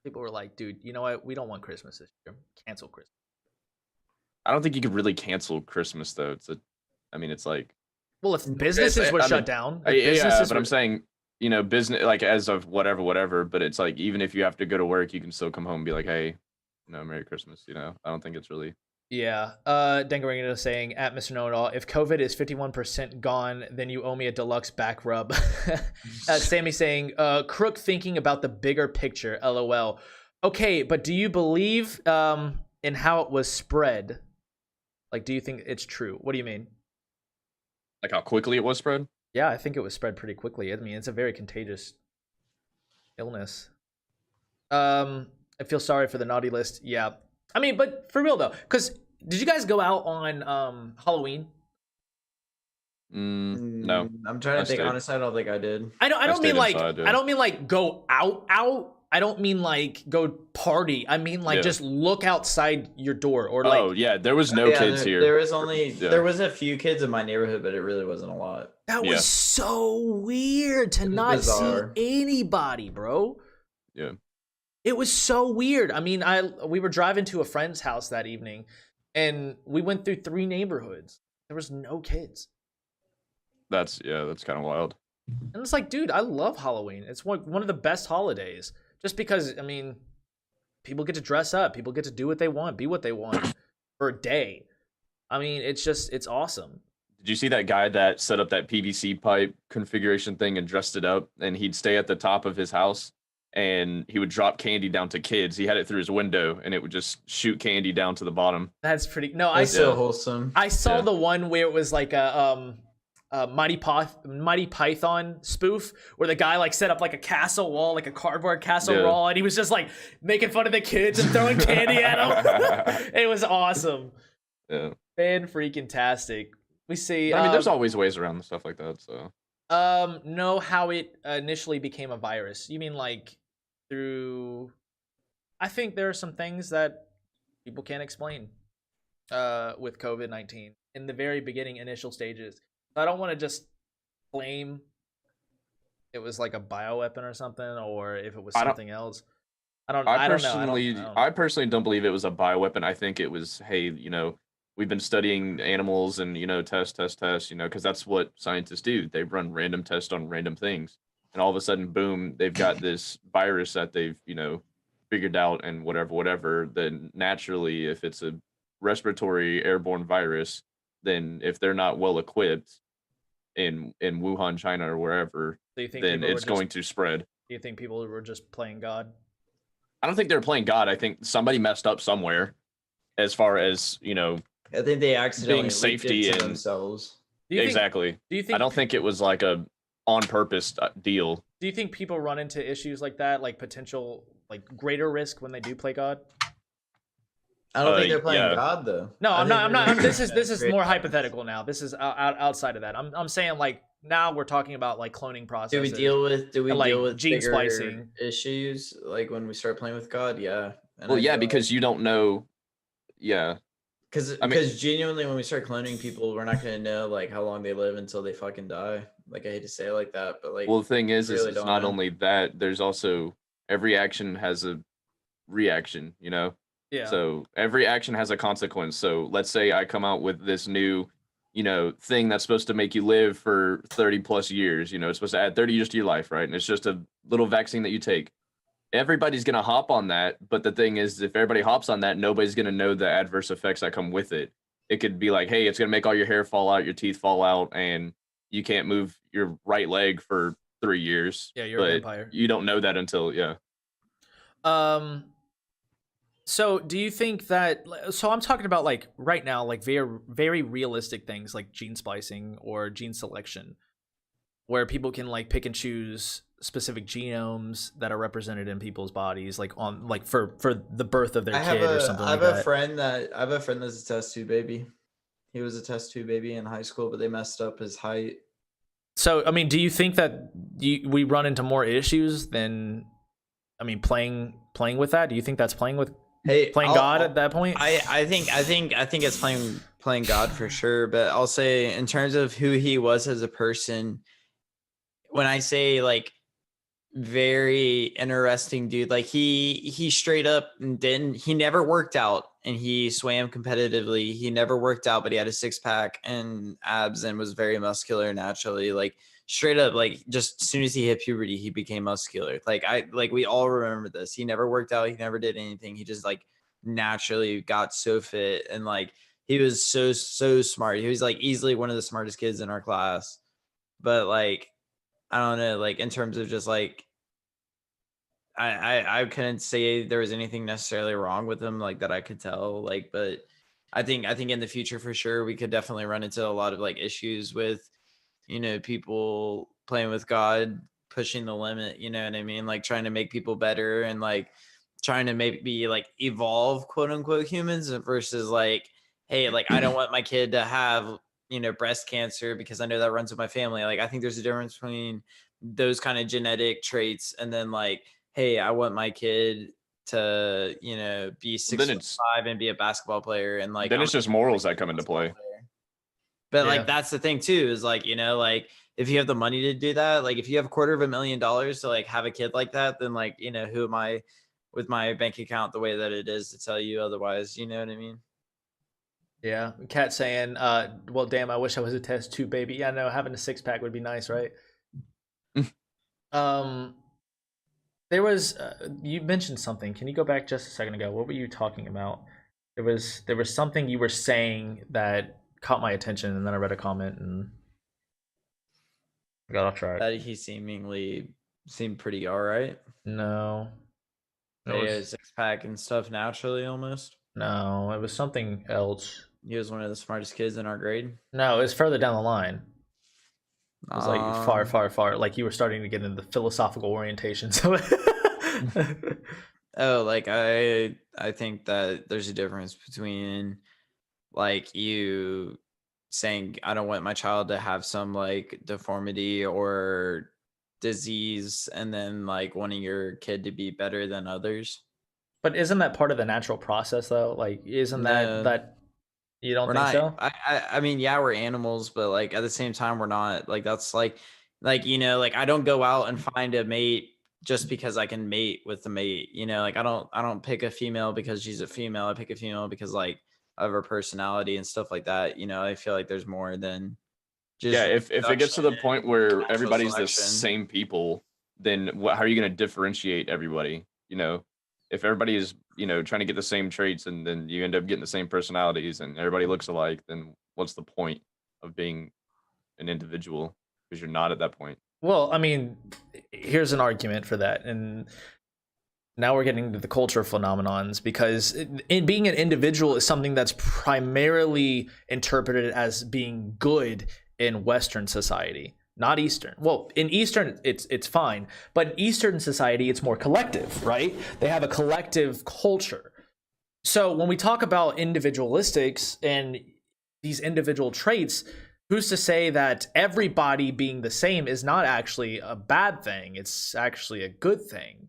Speaker 1: People were like, dude, you know what? We don't want Christmas this year. Cancel Christmas.
Speaker 3: I don't think you could really cancel Christmas though. It's like,
Speaker 1: well, if businesses were shut down,
Speaker 3: I'm saying, business, like as of whatever. But it's like, even if you have to go to work, you can still come home and be like, hey, Merry Christmas. I don't think it's really.
Speaker 1: Yeah. Dengarino is saying at Mr. Know-It-All, if COVID is 51% gone, then you owe me a deluxe back rub. Sammy saying, crook thinking about the bigger picture. LOL. Okay, but do you believe in how it was spread? Like, do you think it's true? What do you mean?
Speaker 3: Like how quickly it was spread?
Speaker 1: Yeah, I think it was spread pretty quickly. I mean, it's a very contagious illness. I feel sorry for the naughty list. Yeah. I mean, but for real though, because did you guys go out on Halloween?
Speaker 3: No.
Speaker 2: I'm trying to think. Honestly, I don't think I did.
Speaker 1: I don't mean like
Speaker 3: inside, yeah.
Speaker 1: I don't mean like go out. I don't mean like go party. I mean like just look outside your door or like.
Speaker 3: Oh yeah, there was no kids here.
Speaker 2: There was there was a few kids in my neighborhood, but it really wasn't a lot.
Speaker 1: That was so weird to not bizarre. See anybody, bro.
Speaker 3: Yeah.
Speaker 1: It was so weird. I mean, we were driving to a friend's house that evening, and we went through 3 neighborhoods. There was no kids.
Speaker 3: That's kind of wild.
Speaker 1: And it's like, dude, I love Halloween. It's one of the best holidays. Just because, I mean, people get to dress up. People get to do what they want, be what they want for a day. I mean, it's awesome.
Speaker 3: Did you see that guy that set up that PVC pipe configuration thing and dressed it up? And he'd stay at the top of his house and he would drop candy down to kids. He had it through his window and it would just shoot candy down to the bottom.
Speaker 1: That's pretty.
Speaker 2: That's so wholesome.
Speaker 1: I saw the one where it was like a Mighty Python spoof where the guy like set up like a castle wall, like a cardboard castle wall, and he was just like making fun of the kids and throwing candy at them. It was awesome.
Speaker 3: Yeah.
Speaker 1: Fan freaking tastic. We see.
Speaker 3: I mean, there's always ways around stuff like that. So.
Speaker 1: Know how it initially became a virus. You mean like through? I think there are some things that people can't explain. With COVID-19 in the very beginning, initial stages. I don't want to just claim it was like a bioweapon or something, or if it was something else. I personally don't believe it was a bioweapon. I think it was, hey,
Speaker 3: we've been studying animals and, test, because that's what scientists do. They run random tests on random things. And all of a sudden, boom, they've got this virus that they've, figured out and whatever, then naturally, if it's a respiratory airborne virus, then if they're not well equipped in Wuhan, China, or wherever,
Speaker 1: Do you think
Speaker 3: then
Speaker 1: people were
Speaker 3: it's
Speaker 1: just?
Speaker 3: going to spread.
Speaker 1: Do you think people were just playing God?
Speaker 3: I don't think they're playing God. I think somebody messed up somewhere, as far as
Speaker 2: I think they accidentally
Speaker 3: being
Speaker 2: leaked
Speaker 3: safety
Speaker 2: it to
Speaker 3: and
Speaker 2: themselves.
Speaker 1: Do you
Speaker 3: exactly.
Speaker 1: Do you
Speaker 3: I
Speaker 1: think?
Speaker 3: don't think it was like a on purpose deal.
Speaker 1: Do you think people run into issues like that, like potential, like greater risk when they do play God?
Speaker 2: I don't think they're playing
Speaker 3: Yeah.
Speaker 2: God though.
Speaker 1: No,
Speaker 2: I
Speaker 1: I'm
Speaker 2: think
Speaker 1: not. I'm
Speaker 2: they're
Speaker 1: not.
Speaker 2: just
Speaker 1: This
Speaker 2: trying to
Speaker 1: is
Speaker 2: create
Speaker 1: more
Speaker 2: violence.
Speaker 1: hypothetical now. This is outside of that. I'm saying like now we're talking about like cloning
Speaker 2: Do
Speaker 1: processes.
Speaker 2: we deal with
Speaker 1: and, like,
Speaker 2: bigger
Speaker 1: gene splicing.
Speaker 2: issues like when we start playing with God? Yeah. And
Speaker 3: Well,
Speaker 2: I
Speaker 3: yeah,
Speaker 2: feel
Speaker 3: because you don't know. Yeah,
Speaker 2: because
Speaker 3: I mean,
Speaker 2: genuinely when we start cloning people, we're not gonna know like how long they live until they fucking die. Like I hate to say it like that, but like
Speaker 3: well, the thing is
Speaker 2: really
Speaker 3: it's
Speaker 2: don't
Speaker 3: not
Speaker 2: know.
Speaker 3: only that. There's also every action has a reaction.
Speaker 1: Yeah.
Speaker 3: So every action has a consequence. So let's say I come out with this new, thing that's supposed to make you live for 30 plus years. It's supposed to add 30 years to your life, right? And it's just a little vaccine that you take. Everybody's going to hop on that. But the thing is, if everybody hops on that, nobody's going to know the adverse effects that come with it. It could be like, hey, it's going to make all your hair fall out, your teeth fall out, and you can't move your right leg for 3 years.
Speaker 1: Yeah, you're a
Speaker 3: but
Speaker 1: vampire.
Speaker 3: You don't know that until, yeah.
Speaker 1: So do you think that? So I'm talking about like right now, like very very realistic things like gene splicing or gene selection, where people can like pick and choose specific genomes that are represented in people's bodies, like on like for the birth of their kid or something like that.
Speaker 2: I have a friend that's a test tube baby. He was a test tube baby in high school, but they messed up his height.
Speaker 1: So I mean, do you think that we run into more issues than, I mean, playing with that? Do you think that's playing God at that point?
Speaker 2: I think it's playing God for sure. But I'll say in terms of who he was as a person, when I say like very interesting dude, like he straight up he never worked out and he swam competitively. He never worked out, but he had a 6-pack and abs and was very muscular naturally. Like straight up, like just as soon as he hit puberty, he became muscular. Like we all remember this. He never worked out. He never did anything. He just like naturally got so fit and like he was so smart. He was like easily one of the smartest kids in our class. But like I don't know, like in terms of just like I couldn't say there was anything necessarily wrong with him like that I could tell. Like, but I think in the future for sure we could definitely run into a lot of like issues with, people playing with God, pushing the limit, you know what I mean? Like trying to make people better and like trying to maybe like evolve quote unquote humans versus like, hey, like I don't want my kid to have, breast cancer because I know that runs with my family. Like I think there's a difference between those kind of genetic traits and then like, hey, I want my kid to, be 6'5" and be a basketball player and like
Speaker 3: Then it's just morals that come into play.
Speaker 2: But
Speaker 1: Yeah.
Speaker 2: like that's the thing too, is like, like if you have the money to do that, like if you have $250,000 to like have a kid like that, then like, who am I with my bank account the way that it is to tell you otherwise, you know what I mean?
Speaker 1: Yeah, Kat saying, well, damn, I wish I was a test tube baby. Yeah, no, having a 6-pack would be nice, right? There was you mentioned something. Can you go back just a second ago? What were you talking about? There was something you were saying that caught my attention, and then I read a comment and I got off track.
Speaker 2: That he seemed pretty all right.
Speaker 1: No,
Speaker 2: He had a 6-pack and stuff naturally almost.
Speaker 1: no, it was something else.
Speaker 2: He was one of the smartest kids in our grade.
Speaker 1: No, it was further down the line. It was like far. Like you were starting to get into the philosophical orientation. So,
Speaker 2: oh, like I think that there's a difference between like you saying I don't want my child to have some like deformity or disease, and then like wanting your kid to be better than others.
Speaker 1: but isn't that part of the natural process though? Like, isn't that you don't
Speaker 2: We're
Speaker 1: think
Speaker 2: not.
Speaker 1: so?
Speaker 2: I mean, yeah, we're animals, but like at the same time, we're not. Like that's like like I don't go out and find a mate just because I can mate with the mate. Like I don't pick a female because she's a female. I pick a female because like of her personality and stuff like that. I feel like there's more than just
Speaker 3: Yeah, if it gets to the
Speaker 2: production
Speaker 3: point where
Speaker 2: natural
Speaker 3: everybody's the
Speaker 2: selection.
Speaker 3: same people, then how are you going to differentiate everybody? if everybody is, trying to get the same traits and then you end up getting the same personalities and everybody looks alike, then what's the point of being an individual? Because you're not at that point.
Speaker 1: Well, I mean, here's an argument for that. And now we're getting to the culture phenomenons, because in being an individual is something that's primarily interpreted as being good in Western society, not Eastern. Well, in Eastern, it's fine, but in Eastern society, it's more collective, right? They have a collective culture. So when we talk about individualistics and these individual traits, who's to say that everybody being the same is not actually a bad thing? It's actually a good thing.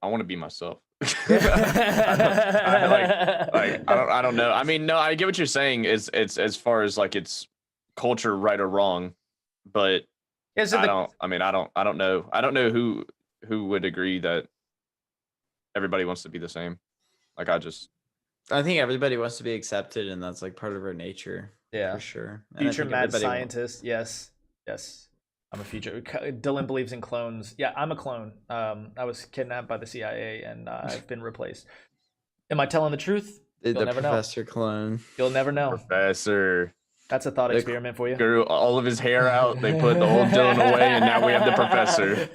Speaker 3: I want to be myself. I don't know. I mean, no, I get what you're saying. It's as far as like it's culture, right or wrong, but I don't know. I don't know who would agree that everybody wants to be the same. Like I
Speaker 2: think everybody wants to be accepted, and that's like part of our nature.
Speaker 1: Yeah,
Speaker 2: for sure. And
Speaker 1: future mad scientist. Yes. I'm a future. Dylan believes in clones. Yeah, I'm a clone. I was kidnapped by the CIA and I've been replaced. Am I telling the truth?
Speaker 2: You'll never Professor know. Clone.
Speaker 1: You'll never know.
Speaker 3: Professor.
Speaker 1: That's a thought experiment for you.
Speaker 3: Grew all of his hair out. They put the old Dylan away, and now we have the professor.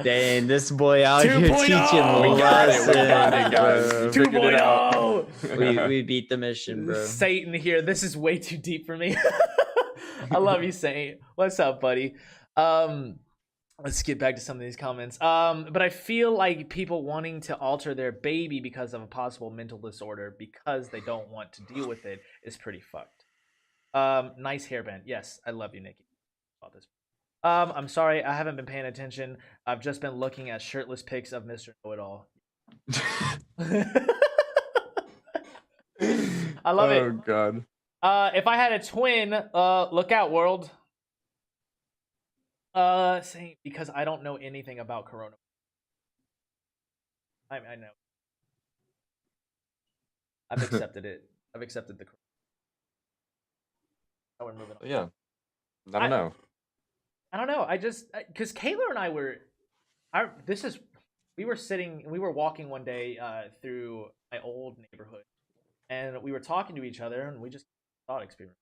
Speaker 2: Dang, this boy out here
Speaker 1: 2.0.
Speaker 2: teaching
Speaker 3: We got it, guys.
Speaker 1: 2.0.
Speaker 2: We beat the mission, bro.
Speaker 1: Satan here. This is way too deep for me. I love you, Saint. What's up, buddy? Let's get back to some of these comments. But I feel like people wanting to alter their baby because of a possible mental disorder because they don't want to deal with it is pretty fucked. Nice hairband. Yes, I love you, Nikki. About this. I'm sorry, I haven't been paying attention. I've just been looking at shirtless pics of Mr. Know-It-All. I love it.
Speaker 3: Oh god.
Speaker 1: If I had a twin, look out, world. Saying because I don't know anything about Corona. I know. I've accepted it. I've accepted the. Oh, we're moving on.
Speaker 3: Yeah. I don't know.
Speaker 1: I don't know. I just because Kayla and I were, we were walking one day through my old neighborhood, and we were talking to each other, and we just thought experiment.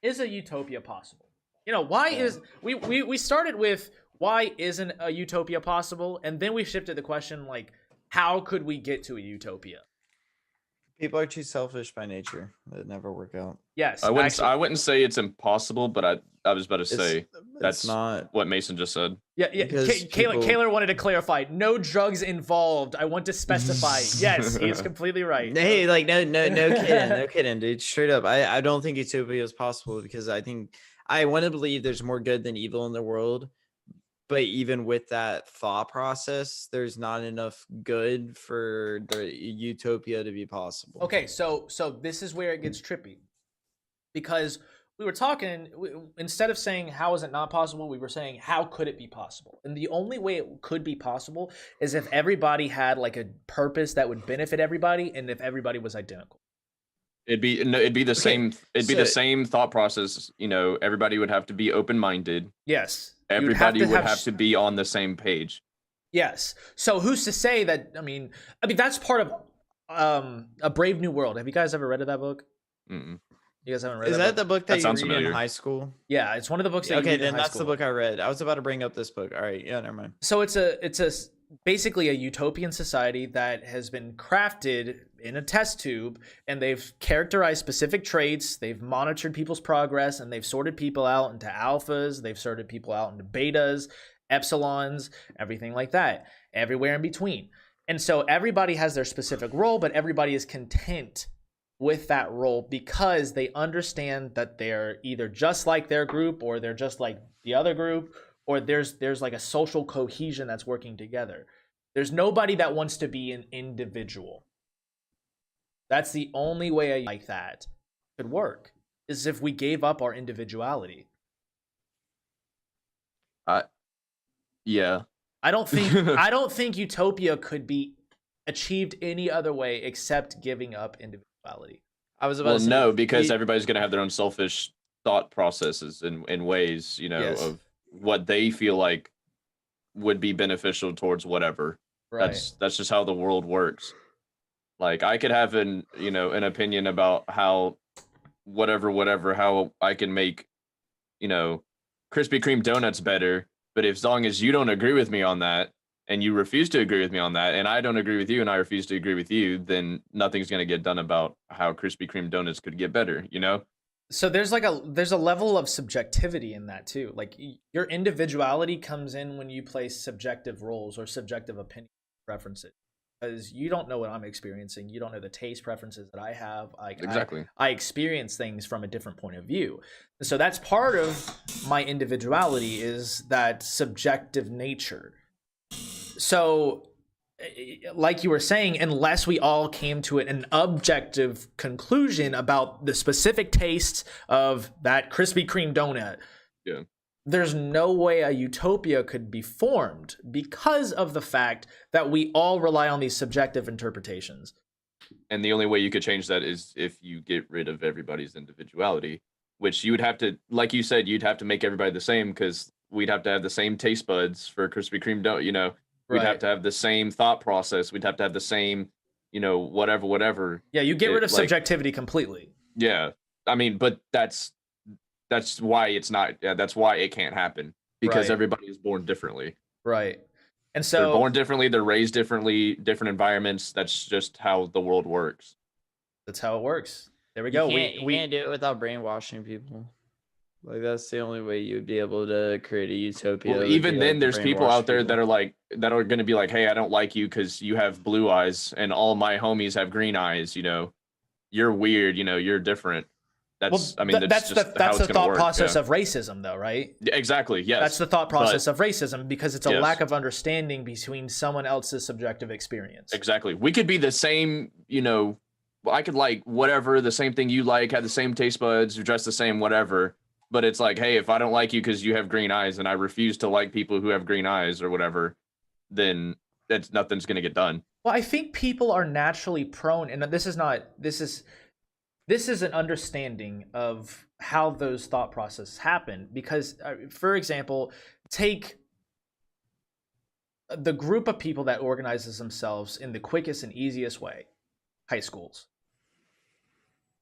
Speaker 1: Is a utopia possible? You know, why is we started with why isn't a utopia possible, and then we shifted the question like, how could we get to a utopia?
Speaker 2: People are too selfish by nature. It never work out.
Speaker 1: Yes,
Speaker 3: I wouldn't say it's impossible, but I was about to say that's
Speaker 2: not
Speaker 3: what Mason just said.
Speaker 1: Yeah. Kayla wanted to clarify. No drugs involved. I want to specify. Yes, he's completely right.
Speaker 2: Hey, like no kidding, dude. Straight up, I don't think utopia is possible because I want to believe there's more good than evil in the world. But even with that thought process, there's not enough good for the utopia to be possible.
Speaker 1: Okay, so this is where it gets trippy. Because we were talking, instead of saying how is it not possible, we were saying how could it be possible? And the only way it could be possible is if everybody had like a purpose that would benefit everybody and if everybody was identical.
Speaker 3: It'd be the same. It'd be the same thought process. You know, everybody would have to be open-minded.
Speaker 1: Yes.
Speaker 3: Everybody would have to be on the same page.
Speaker 1: Yes. So who's to say that? I mean, that's part of A Brave New World. Have you guys ever read that book?
Speaker 3: Mm-mm.
Speaker 1: You guys haven't read?
Speaker 2: Is that the book that you read
Speaker 3: familiar.
Speaker 2: in high school?
Speaker 1: Yeah, it's one of the books. That
Speaker 2: okay,
Speaker 1: you read
Speaker 2: then
Speaker 1: in high
Speaker 2: that's
Speaker 1: school.
Speaker 2: the book I read. I was about to bring up this book. All right, yeah, never mind.
Speaker 1: So it's basically a utopian society that has been crafted in a test tube, and they've characterized specific traits, they've monitored people's progress, and they've sorted people out into alphas, they've sorted people out into betas, epsilons, everything like that, everywhere in between. And so everybody has their specific role, but everybody is content with that role because they understand that they're either just like their group or they're just like the other group, or there's like a social cohesion that's working together. There's nobody that wants to be an individual. That's the only way like that could work, is if we gave up our individuality.
Speaker 3: Yeah.
Speaker 1: I don't think utopia could be achieved any other way except giving up individuality.
Speaker 2: I was about to say,
Speaker 3: no, because everybody's gonna have their own selfish thought processes in ways,
Speaker 1: Yes.
Speaker 3: of what they feel like would be beneficial towards whatever.
Speaker 1: Right.
Speaker 3: That's just how the world works. Like I could have an opinion about how whatever how I can make, you know, Krispy Kreme donuts better, but as long as you don't agree with me on that and you refuse to agree with me on that and I don't agree with you and I refuse to agree with you, then nothing's going to get done about how Krispy Kreme donuts could get better, you know?
Speaker 1: So there's a level of subjectivity in that too. Like your individuality comes in when you play subjective roles or subjective opinion preferences, because you don't know what I'm experiencing. You don't know the taste preferences that I have.
Speaker 3: Exactly.
Speaker 1: I experience things from a different point of view. So that's part of my individuality, is that subjective nature. So like you were saying, unless we all came to an objective conclusion about the specific tastes of that Krispy Kreme donut,
Speaker 3: Yeah.
Speaker 1: there's no way a utopia could be formed, because of the fact that we all rely on these subjective interpretations.
Speaker 3: And the only way you could change that is if you get rid of everybody's individuality, which you would have to, like you said, you'd have to make everybody the same, because we'd have to have the same taste buds for Krispy Kreme donut, you know. We'd have to have the same thought process. We'd have to have the same, whatever.
Speaker 1: Yeah, you get rid of subjectivity completely.
Speaker 3: Yeah. I mean, but that's why it's not, that's why it can't happen, because everybody is born differently.
Speaker 1: Right. And so
Speaker 3: they're born differently, they're raised differently, different environments. That's just how the world works.
Speaker 1: That's how it works. There we go.
Speaker 2: You can't do it without brainwashing people. Like that's the only way you would be able to create a utopia.
Speaker 3: Well, even then, there's people out there that are going to be like, hey, I don't like you because you have blue eyes and all my homies have green eyes. You know, you're weird. You know, you're different. That's that's the thought
Speaker 1: process of racism, though, right?
Speaker 3: Exactly. Yes.
Speaker 1: That's the thought process of racism, because it's a lack of understanding between someone else's subjective experience.
Speaker 3: Exactly. We could be the same. I could like whatever, the same thing you like, have the same taste buds, dress the same, whatever. But it's like, hey, if I don't like you because you have green eyes and I refuse to like people who have green eyes or whatever, then nothing's going to get done.
Speaker 1: Well, I think people are naturally prone, and this is an understanding of how those thought processes happen. Because, for example, take the group of people that organizes themselves in the quickest and easiest way, high schools.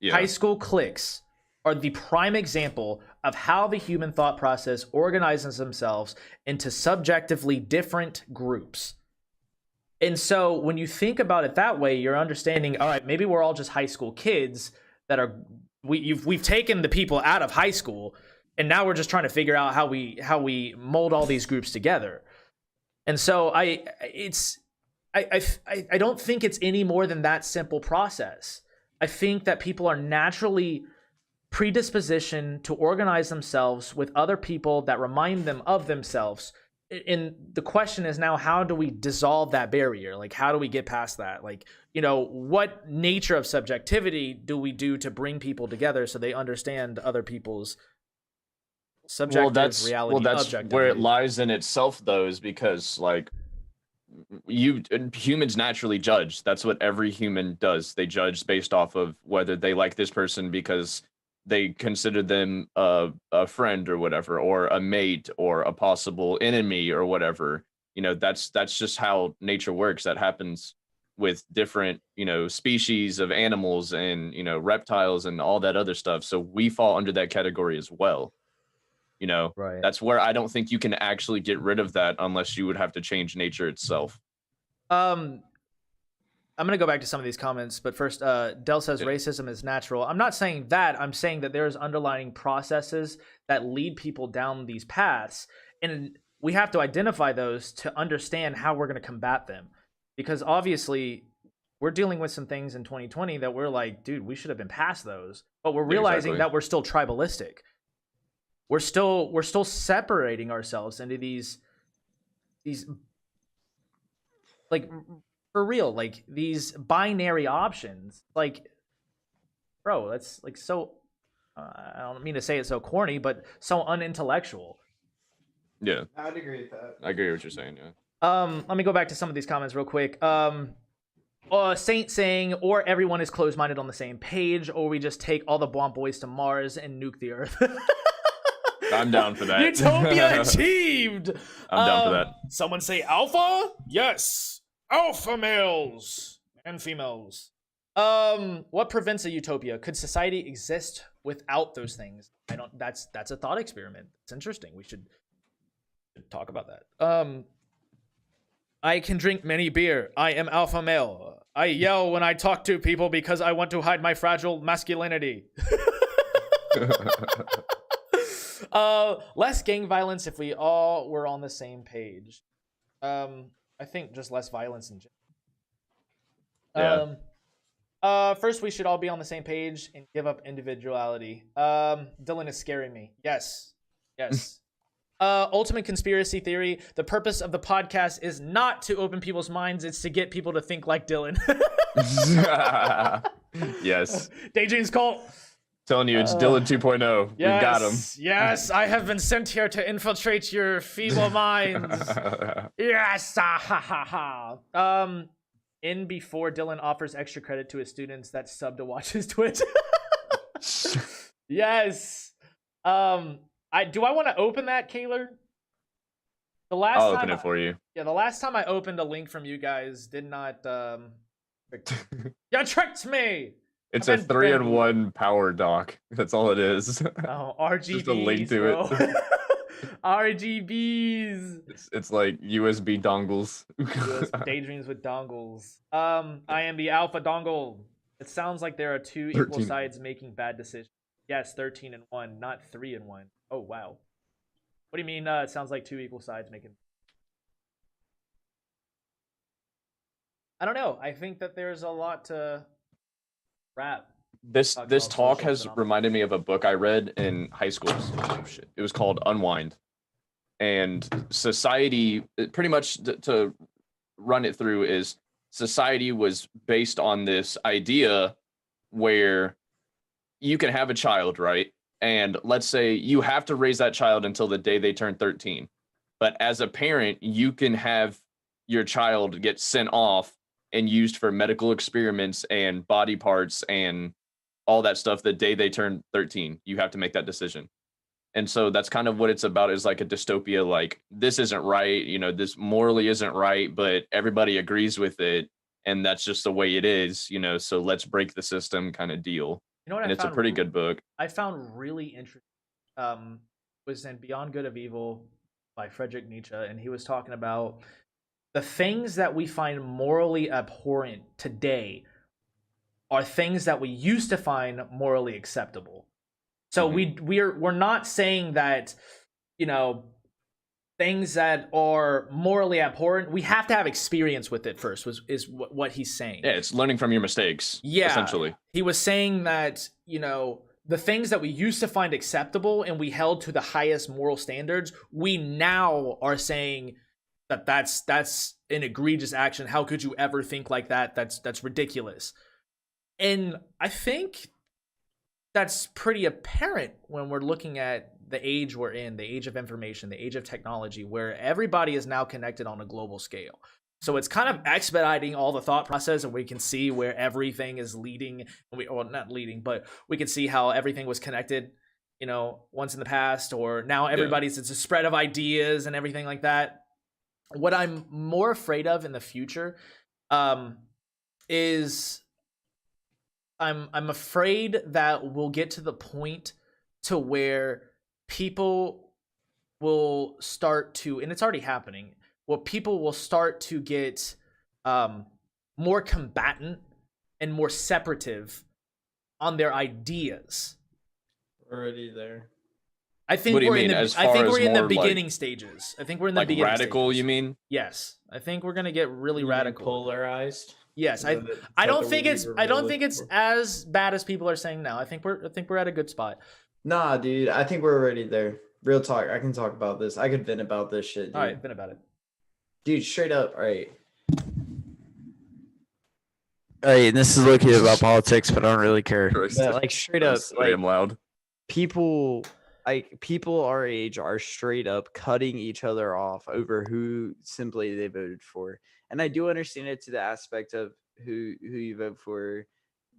Speaker 1: Yeah. High school cliques are the prime example of how the human thought process organizes themselves into subjectively different groups. And so when you think about it that way, you're understanding, all right, maybe we're all just high school kids that are, we've taken the people out of high school, and now we're just trying to figure out how we mold all these groups together. And so I don't think it's any more than that simple process. I think that people are naturally predisposition to organize themselves with other people that remind them of themselves. And the question is now, how do we dissolve that barrier? Like, how do we get past that? Like, what nature of subjectivity do we do to bring people together so they understand other people's subjective reality?
Speaker 3: Well, that's where it lies in itself, though, is because like humans naturally judge. That's what every human does. They judge based off of whether they like this person because they consider them a friend or whatever, or a mate or a possible enemy or whatever. That's just how nature works. That happens with different, species of animals and, reptiles and all that other stuff. So we fall under that category as well.
Speaker 1: Right.
Speaker 3: That's where I don't think you can actually get rid of that unless you would have to change nature itself.
Speaker 1: I'm going to go back to some of these comments, but first, Del says racism is natural. I'm not saying that. I'm saying that there's underlying processes that lead people down these paths, and we have to identify those to understand how we're going to combat them. Because obviously, we're dealing with some things in 2020 that we're like, dude, we should have been past those. But we're realizing that we're still tribalistic. We're still separating ourselves into these like, for real, like these binary options. Like, bro, that's like so I don't mean to say it so corny, but so unintellectual.
Speaker 3: Yeah,
Speaker 2: I'd agree with that.
Speaker 3: I agree with what you're saying. Yeah.
Speaker 1: Let me go back to some of these comments real quick. Saint saying, or everyone is closed-minded on the same page, or we just take all the Bwamp boys to Mars and nuke the Earth.
Speaker 3: I'm down for that.
Speaker 1: Utopia achieved.
Speaker 3: I'm down for that.
Speaker 1: Someone say alpha? Yes. Alpha males and females. What prevents a utopia? Could society exist without those things? I don't. That's a thought experiment. It's interesting. We should talk about that. I can drink many beer. I am alpha male. I yell when I talk to people because I want to hide my fragile masculinity. Less gang violence if we all were on the same page. I think just less violence in general. First we should all be on the same page and give up individuality. Dylan is scaring me. Yes. Ultimate conspiracy theory. The purpose of the podcast is not to open people's minds, it's to get people to think like Dylan.
Speaker 3: Yes.
Speaker 1: Daydreams cult.
Speaker 3: Telling you, it's Dylan 2.0.
Speaker 1: Yes,
Speaker 3: We've got him.
Speaker 1: Yes, I have been sent here to infiltrate your feeble minds. Yes. In before Dylan offers extra credit to his students that sub to watch his Twitch. Yes. I want to open that, Kaylor?
Speaker 3: I'll open it for you.
Speaker 1: Yeah, the last time I opened a link from you guys did not you tricked me.
Speaker 3: It's a 3-in-1 power dock. That's all it is.
Speaker 1: Oh, RGBs.
Speaker 3: Just a link to it.
Speaker 1: RGBs.
Speaker 3: It's like USB dongles.
Speaker 1: Daydreams with dongles. I am the alpha dongle. It sounds like there are two
Speaker 3: 13.
Speaker 1: equal sides making bad decisions. Yes, 13-1, not 3-1. Oh wow. What do you mean? It sounds like two equal sides making. I don't know. I think that there's a lot to wrap.
Speaker 3: This talk
Speaker 1: social
Speaker 3: has
Speaker 1: phenomena.
Speaker 3: reminded me of a book I read in high school. Oh shit! It was called Unwind, and society pretty much to run it through is society was based on this idea where you can have a child, right? And let's say you have to raise that child until the day they turn 13. But as a parent, you can have your child get sent off and used for medical experiments and body parts and all that stuff the day they turn 13. You have to make that decision. And so that's kind of what it's about, is like a dystopia, like this isn't right, you know, this morally isn't right, but everybody agrees with it. And that's just the way it is, you know, so let's break the system kind of deal.
Speaker 1: You know what
Speaker 3: And it's a pretty good book.
Speaker 1: I found really interesting was in Beyond Good of Evil by Friedrich Nietzsche, and he was talking about the things that we find morally abhorrent today are things that we used to find morally acceptable. So we're not saying that, you know, things that are morally abhorrent, we have to have experience with it first, is what he's saying.
Speaker 3: Yeah, it's learning from your mistakes.
Speaker 1: Yeah,
Speaker 3: essentially. He
Speaker 1: was saying that, you know, the things that we used to find acceptable and we held to the highest moral standards, we now are saying that that's an egregious action. How could you ever think like that? That's ridiculous. And I think that's pretty apparent when we're looking at the age we're in, the age of information, the age of technology, where everybody is now connected on a global scale. So it's kind of expediting all the thought process, and we can see where everything is leading. Well, not leading, but we can see how everything was connected, you know, once in the past, or now everybody's, it's a spread of ideas and everything like that. What I'm more afraid of in the future is I'm afraid that we'll get to the point to where people will start to, and it's already happening, where people will start to get more combatant and more separative on their ideas.
Speaker 2: Already there.
Speaker 1: I think
Speaker 3: What do you
Speaker 1: we're
Speaker 3: mean?
Speaker 1: in the
Speaker 3: More
Speaker 1: beginning stages. I think we're in the
Speaker 3: like
Speaker 1: beginning
Speaker 3: radical,
Speaker 1: stages.
Speaker 3: you mean?
Speaker 1: Yes, I think we're gonna get really radical.
Speaker 2: Polarized.
Speaker 1: Yes, I don't think it's as bad as people are saying now. I think we're at a good spot.
Speaker 2: Nah, dude, I think we're already there. Real talk. I can talk about this. I could vent about this shit, dude.
Speaker 1: All right, vent about it.
Speaker 2: Dude, straight up. All right. And this is looking about politics, but I don't really care. But like straight up,
Speaker 3: I am loud.
Speaker 2: People our age are straight up cutting each other off over who simply they voted for. And I do understand it to the aspect of who you vote for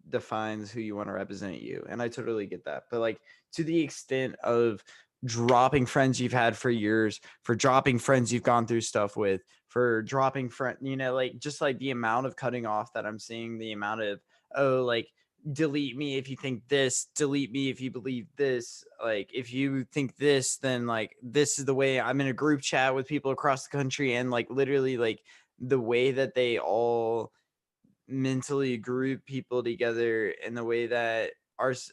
Speaker 2: defines who you want to represent you. And I totally get that. But like to the extent of dropping friends you've had for years, for dropping friends you've gone through stuff with, for dropping friend, like just like the amount of cutting off that I'm seeing, the amount of, oh, like, delete me if you think this, delete me if you believe this, like if you think this, then like this is the way. I'm in a group chat with people across the country, and like literally like the way that they all mentally group people together, and the way that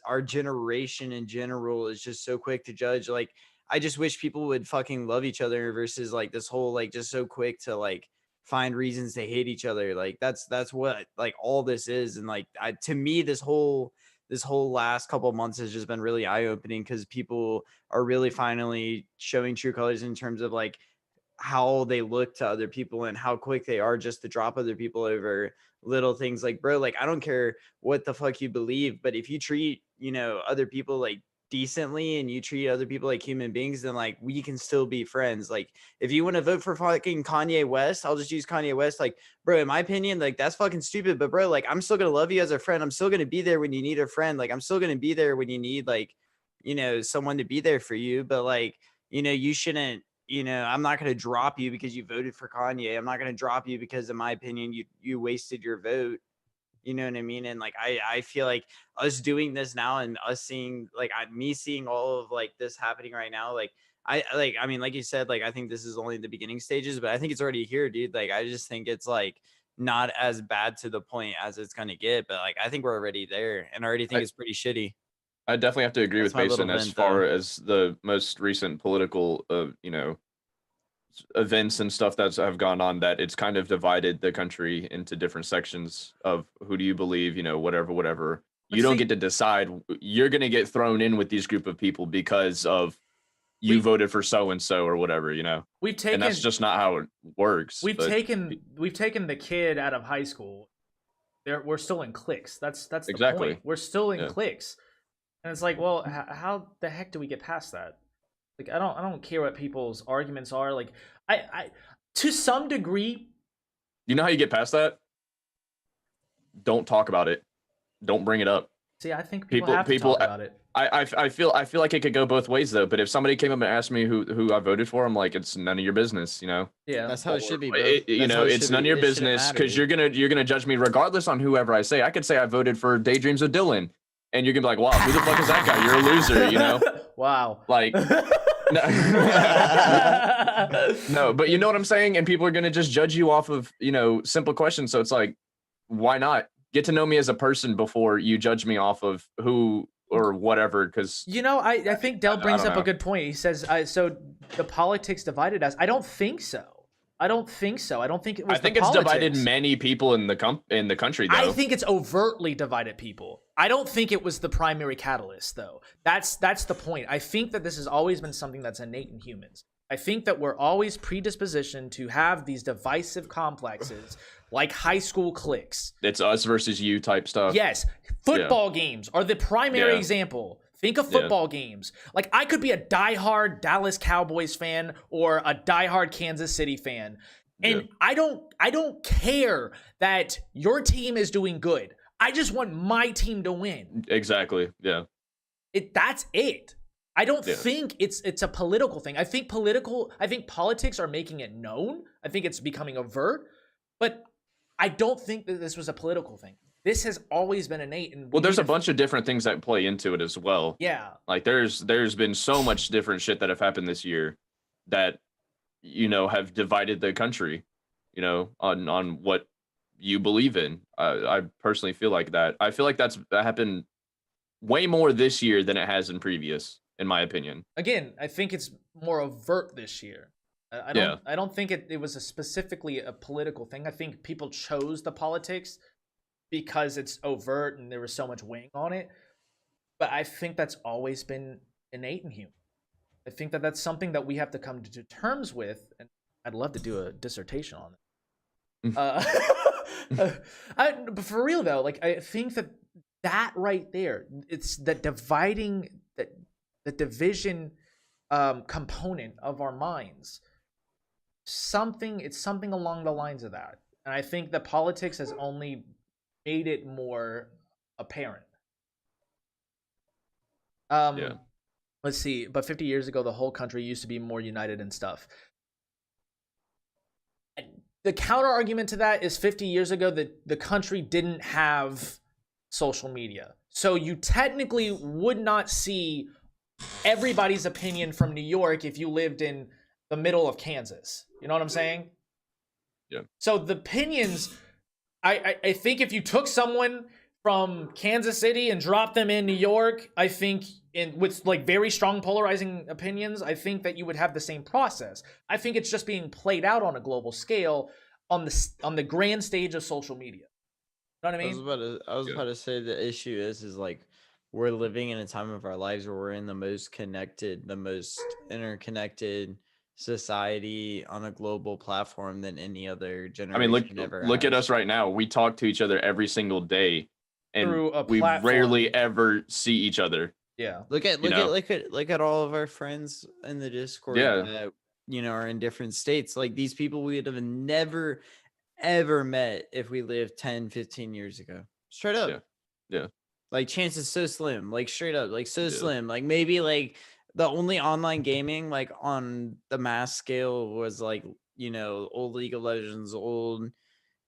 Speaker 2: our generation in general is just so quick to judge. Like, I just wish people would fucking love each other versus like this whole like just so quick to like find reasons to hate each other. Like that's what like all this is. And like to me, this whole last couple of months has just been really eye-opening, because people are really finally showing true colors in terms of like how they look to other people and how quick they are just to drop other people over little things. Like, bro, like I don't care what the fuck you believe, but if you treat, other people like decently, and you treat other people like human beings, then like we can still be friends. Like, if you want to vote for fucking Kanye West, I'll just use Kanye West. Like, bro, in my opinion, like that's fucking stupid, but bro, like I'm still gonna love you as a friend. I'm still gonna be there when you need a friend. Like, I'm still gonna be there when you need like, someone to be there for you. But like, you shouldn't, I'm not going to drop you because you voted for Kanye. I'm not going to drop you because, in my opinion, you wasted your vote. You know what I mean? And like, I feel like us doing this now, and us seeing like me seeing all of like this happening right now, like I mean, like you said, like I think this is only the beginning stages, but I think it's already here, dude. Like, I just think it's like not as bad to the point as it's going to get, but like I think we're already there, and I already think it's pretty shitty.
Speaker 3: I definitely have to agree
Speaker 2: That's
Speaker 3: with
Speaker 2: my little
Speaker 3: Basin as
Speaker 2: vent,
Speaker 3: far
Speaker 2: though.
Speaker 3: as the most recent political, events and stuff that have gone on, that it's kind of divided the country into different sections of who do you believe, whatever.
Speaker 1: But
Speaker 3: You don't
Speaker 1: see,
Speaker 3: get to decide. You're going to get thrown in with these group of people because of you
Speaker 1: we
Speaker 3: voted for so and so or whatever,
Speaker 1: we've
Speaker 3: and that's
Speaker 1: taken
Speaker 3: just not how it works.
Speaker 1: we've
Speaker 3: But
Speaker 1: taken we've taken the kid out of high school. We're still in cliques. That's the point.
Speaker 3: exactly,
Speaker 1: We're still in
Speaker 3: yeah.
Speaker 1: cliques, and it's like, well, how the heck do we get past that? Like, I don't care what people's arguments are. Like, I to some degree,
Speaker 3: You know how you get past that? Don't talk about it. Don't bring it up.
Speaker 1: see, I think people
Speaker 3: People,
Speaker 1: have to
Speaker 3: people.
Speaker 1: talk about it.
Speaker 3: I feel like it could go both ways though. But if somebody came up and asked me who I voted for, I'm like, it's none of your business,
Speaker 1: Yeah.
Speaker 2: That's how it should be, bro.
Speaker 3: It's none of your
Speaker 2: It shouldn't
Speaker 3: business,
Speaker 2: matter,
Speaker 3: because
Speaker 2: dude.
Speaker 3: you're gonna judge me regardless on whoever I say. I could say I voted for Daydreams of Dylan, and you're gonna be like, wow, who the fuck is that guy? You're a loser,
Speaker 1: Wow.
Speaker 3: like. No. No, but you know what I'm saying? And people are gonna just judge you off of, simple questions. So it's like, why not get to know me as a person before you judge me off of who or whatever? Because
Speaker 1: I think Dell
Speaker 3: I
Speaker 1: brings
Speaker 3: don't
Speaker 1: up a
Speaker 3: know.
Speaker 1: good point. He says, so the politics divided us. I don't think so. I don't think so. I don't think it was
Speaker 3: I think
Speaker 1: the
Speaker 3: it's
Speaker 1: politics.
Speaker 3: divided many people in the country, though.
Speaker 1: I think it's overtly divided people. I don't think it was the primary catalyst, though. That's the point. I think that this has always been something that's innate in humans. I think that we're always predispositioned to have these divisive complexes, like high school cliques.
Speaker 3: It's us versus you type stuff.
Speaker 1: Yes, football games are the primary
Speaker 3: Yeah.
Speaker 1: example. Think of football games. Like, I could be a diehard Dallas Cowboys fan or a diehard Kansas City fan, and I don't care that your team is doing good. I just want my team to win.
Speaker 3: Exactly. Yeah.
Speaker 1: That's it. I don't
Speaker 3: Yeah.
Speaker 1: think it's a political thing. I think politics are making it known. I think it's becoming overt, but I don't think that this was a political thing. This has always been innate. And
Speaker 3: Well, there's a bunch of different things that play into it as well.
Speaker 1: Yeah.
Speaker 3: Like there's been so much different shit that have happened this year that have divided the country, on what you believe in. I personally feel like that. I feel like that happened way more this year than it has in previous, in my opinion.
Speaker 1: Again, I think it's more overt this year. I don't think it was specifically a political thing. I think people chose the politics because it's overt and there was so much wing on it. But I think that's always been innate in human. I think that that's something that we have to come to terms with, and I'd love to do a dissertation on it. But for real though, like I think that right there, it's the division component of our minds. It's something along the lines of that, and I think that politics has only made it more apparent.
Speaker 3: Yeah.
Speaker 1: let's see, but 50 years ago, the whole country used to be more united and stuff. The counter argument to that is 50 years ago, the country didn't have social media. So you technically would not see everybody's opinion from New York if you lived in the middle of Kansas. You know what I'm saying?
Speaker 3: Yeah.
Speaker 1: So the opinions, I think if you took someone from Kansas City and dropped them in New York, I think with like very strong polarizing opinions, I think that you would have the same process. I think it's just being played out on a global scale on the grand stage of social media. You know what I mean?
Speaker 2: I was about to say the issue is like we're living in a time of our lives where we're in the most connected, the most interconnected society on a global platform than any other generation
Speaker 3: I mean,
Speaker 2: ever
Speaker 3: look at
Speaker 2: has.
Speaker 3: us right now. We talk to each other every single day, and
Speaker 1: Through a
Speaker 3: we
Speaker 1: platform.
Speaker 3: rarely ever see each other.
Speaker 1: Yeah.
Speaker 2: Look at all of our friends in the Discord
Speaker 3: Yeah.
Speaker 2: that are in different states. Like these people we would have never ever met if we lived 10, 15 years ago. Straight up.
Speaker 3: Yeah.
Speaker 2: Like chances so slim, like straight up, like so
Speaker 3: Yeah.
Speaker 2: slim. Like maybe like the only online gaming like on the mass scale was like, old League of Legends, old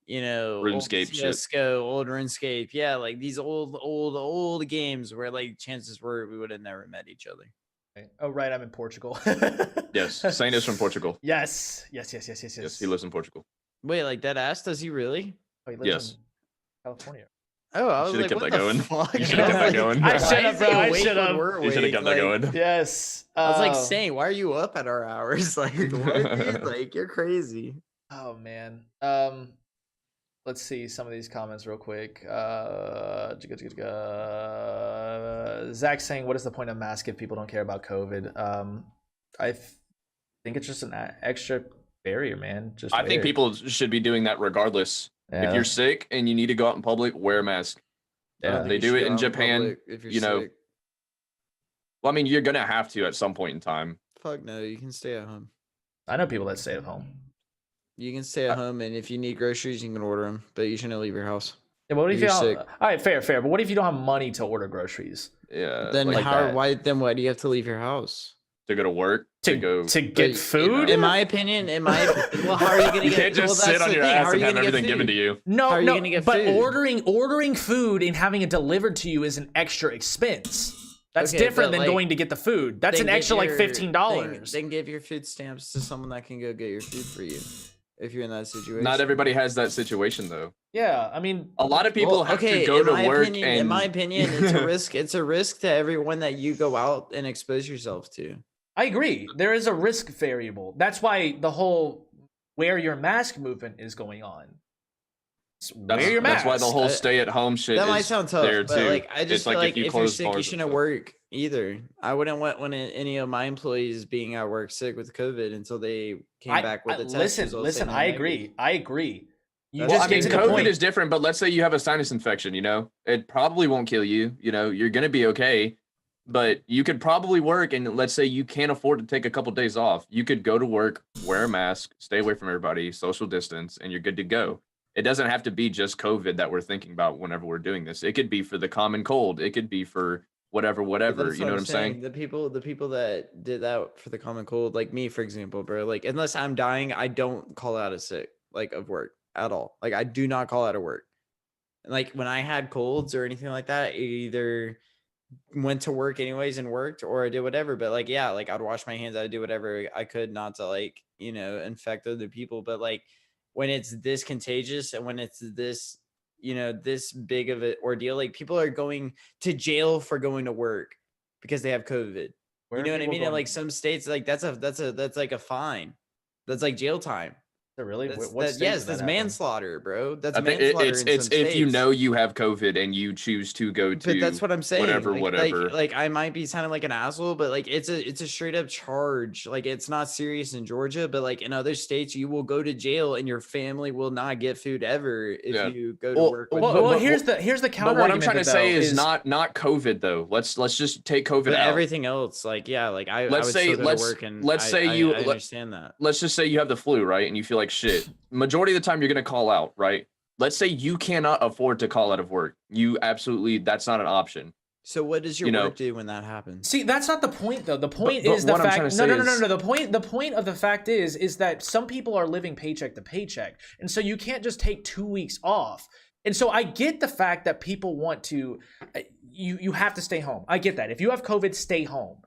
Speaker 3: RuneScape
Speaker 2: old
Speaker 3: shit.
Speaker 2: CS:GO, old RuneScape. Yeah, like these old games where like chances were we would have never met each other.
Speaker 1: Oh, right. I'm in Portugal.
Speaker 3: Yes. Saint is from Portugal.
Speaker 1: Yes. Yes.
Speaker 3: Yes, he lives in Portugal.
Speaker 2: Wait, like that ass? Does he really?
Speaker 1: Oh, he lives
Speaker 3: Yes.
Speaker 1: in California.
Speaker 2: Oh, I was
Speaker 3: Should've
Speaker 2: like,
Speaker 3: kept
Speaker 2: what
Speaker 3: that
Speaker 2: the
Speaker 3: going.
Speaker 2: fuck?
Speaker 3: You should've kept that going.
Speaker 1: I should have, bro. I should have.
Speaker 3: You should have kept that going.
Speaker 1: Yes.
Speaker 2: I was like, saying, why are you up at our hours? Like, what, dude? Like, you're crazy.
Speaker 1: Oh man. Let's see some of these comments real quick. Zach saying, "What is the point of mask if people don't care about COVID?" I think it's just an extra barrier, man. Just
Speaker 3: I think people should be doing that regardless.
Speaker 1: Yeah.
Speaker 3: If you're sick and you need to go out in public, wear a mask.
Speaker 1: Yeah.
Speaker 3: They do it in Japan.
Speaker 2: If you're
Speaker 3: you know,
Speaker 2: sick.
Speaker 3: Well, I mean, you're gonna have to at some point in time.
Speaker 2: Fuck no, you can stay at home.
Speaker 1: I know people that stay at home.
Speaker 2: You can stay at home, and if you need groceries, you can order them, but you shouldn't leave your house.
Speaker 1: Yeah, but what if
Speaker 2: You're
Speaker 1: you don't?
Speaker 2: sick.
Speaker 1: All right, fair. But what if you don't have money to order groceries?
Speaker 3: Yeah.
Speaker 2: Then
Speaker 1: like
Speaker 2: how?
Speaker 1: that.
Speaker 2: Why? Then why do you have to leave your house?
Speaker 3: To go to work,
Speaker 1: To get
Speaker 2: But,
Speaker 1: food?
Speaker 2: In my opinion, well, how are you gonna
Speaker 3: You
Speaker 2: get?
Speaker 3: can't just
Speaker 2: well,
Speaker 3: sit
Speaker 2: that's
Speaker 3: on
Speaker 2: the
Speaker 3: your
Speaker 2: thing. How
Speaker 3: ass
Speaker 2: are
Speaker 3: and
Speaker 2: you
Speaker 3: have
Speaker 2: gonna get
Speaker 3: everything given to
Speaker 2: food?
Speaker 3: you.
Speaker 1: No,
Speaker 2: How are you
Speaker 1: no,
Speaker 2: gonna get
Speaker 1: but
Speaker 2: food?
Speaker 1: ordering food and having it delivered to you is an extra expense. That's
Speaker 2: Okay,
Speaker 1: different
Speaker 2: but,
Speaker 1: than
Speaker 2: like,
Speaker 1: going to get the food. That's
Speaker 2: Then
Speaker 1: an
Speaker 2: give
Speaker 1: extra like
Speaker 2: your-
Speaker 1: $15.
Speaker 2: Then give your food stamps to someone that can go get your food for you, if you're in that situation.
Speaker 3: Not everybody has that situation though.
Speaker 1: Yeah, I mean,
Speaker 3: A lot of people have to go to work
Speaker 2: in my opinion, it's a risk. It's a risk to everyone that you go out and expose yourself to.
Speaker 1: I agree. There is a risk variable. That's why the whole wear your mask movement is going on. Wear your mask.
Speaker 3: That's why the whole stay-at-home shit
Speaker 2: That
Speaker 3: is
Speaker 2: might sound tough,
Speaker 3: there
Speaker 2: but
Speaker 3: too.
Speaker 2: like I just
Speaker 3: It's
Speaker 2: feel
Speaker 3: like
Speaker 2: like
Speaker 3: if you
Speaker 2: you're
Speaker 3: close
Speaker 2: sick, you
Speaker 3: bars and
Speaker 2: shouldn't
Speaker 3: stuff.
Speaker 2: work either. I wouldn't want any of my employees being at work sick with COVID until they came back with a test result
Speaker 1: Listen.
Speaker 2: saying
Speaker 1: I
Speaker 2: they're
Speaker 1: agree.
Speaker 2: negative.
Speaker 1: I agree. You
Speaker 2: Well,
Speaker 1: just
Speaker 3: I
Speaker 1: get
Speaker 3: mean,
Speaker 1: to the
Speaker 3: COVID
Speaker 1: point.
Speaker 3: is different, but let's say you have a sinus infection, it probably won't kill you. You're going to be okay, but you could probably work. And let's say you can't afford to take a couple days off. You could go to work, wear a mask, stay away from everybody, social distance, and you're good to go. It doesn't have to be just COVID that we're thinking about whenever we're doing this. It could be for the common cold. It could be for whatever.
Speaker 2: But that's
Speaker 3: You know what I'm saying?
Speaker 2: The people that did that for the common cold, like me, for example, bro, like unless I'm dying, I don't call out a sick like of work at all. Like I do not call out of work. And like when I had colds or anything like that, I either went to work anyways and worked, or I did whatever. But like, yeah, like I'd wash my hands, I'd do whatever I could not to like, infect other people. But like when it's this contagious and when it's this, this big of an ordeal, like people are going to jail for going to work because they have COVID.
Speaker 1: Where
Speaker 2: You know
Speaker 1: are
Speaker 2: what I
Speaker 1: people
Speaker 2: mean? And
Speaker 1: going-
Speaker 2: like some states, like that's like a fine. That's like jail time.
Speaker 1: Really?
Speaker 2: That's,
Speaker 1: What state
Speaker 2: yes,
Speaker 1: does that
Speaker 2: that's
Speaker 1: happen?
Speaker 2: manslaughter, bro. That's
Speaker 3: I think
Speaker 2: manslaughter.
Speaker 3: it's
Speaker 2: in
Speaker 3: it's
Speaker 2: some
Speaker 3: if you
Speaker 2: states.
Speaker 3: know you have COVID and you choose to go to.
Speaker 2: But that's what I'm saying.
Speaker 3: whatever.
Speaker 2: Like I might be sounding like an asshole, but like it's a straight up charge. Like it's not serious in Georgia, but like in other states, you will go to jail and your family will not get food ever if
Speaker 3: Yeah.
Speaker 2: you go to
Speaker 3: Well,
Speaker 2: work. With
Speaker 3: well,
Speaker 2: COVID.
Speaker 1: Well, here's the counter.
Speaker 3: But what I'm trying to
Speaker 1: argument,
Speaker 3: say
Speaker 1: though,
Speaker 3: is not COVID though. Let's just take COVID
Speaker 2: But
Speaker 3: out.
Speaker 2: everything else, like yeah, like I
Speaker 3: Let's
Speaker 2: would
Speaker 3: say-
Speaker 2: still go
Speaker 3: let's-
Speaker 2: to work and
Speaker 3: let's say
Speaker 2: I
Speaker 3: you-
Speaker 2: understand that.
Speaker 3: Let's just say you have the flu, right? And you feel like shit. Majority of the time you're going to call out, right? Let's say you cannot afford to call out of work. That's not an option.
Speaker 2: So what does your
Speaker 3: You know,
Speaker 2: work do when that happens?
Speaker 1: See, that's not the point though. The point
Speaker 3: but
Speaker 1: is the
Speaker 3: what I'm
Speaker 1: fact.
Speaker 3: trying to
Speaker 1: No,
Speaker 3: say
Speaker 1: no, no, no,
Speaker 3: is-
Speaker 1: no. The point of the fact is that some people are living paycheck to paycheck, and so you can't just take 2 weeks off. And so I get the fact that people want to. You have to stay home. I get that. If you have COVID, stay home.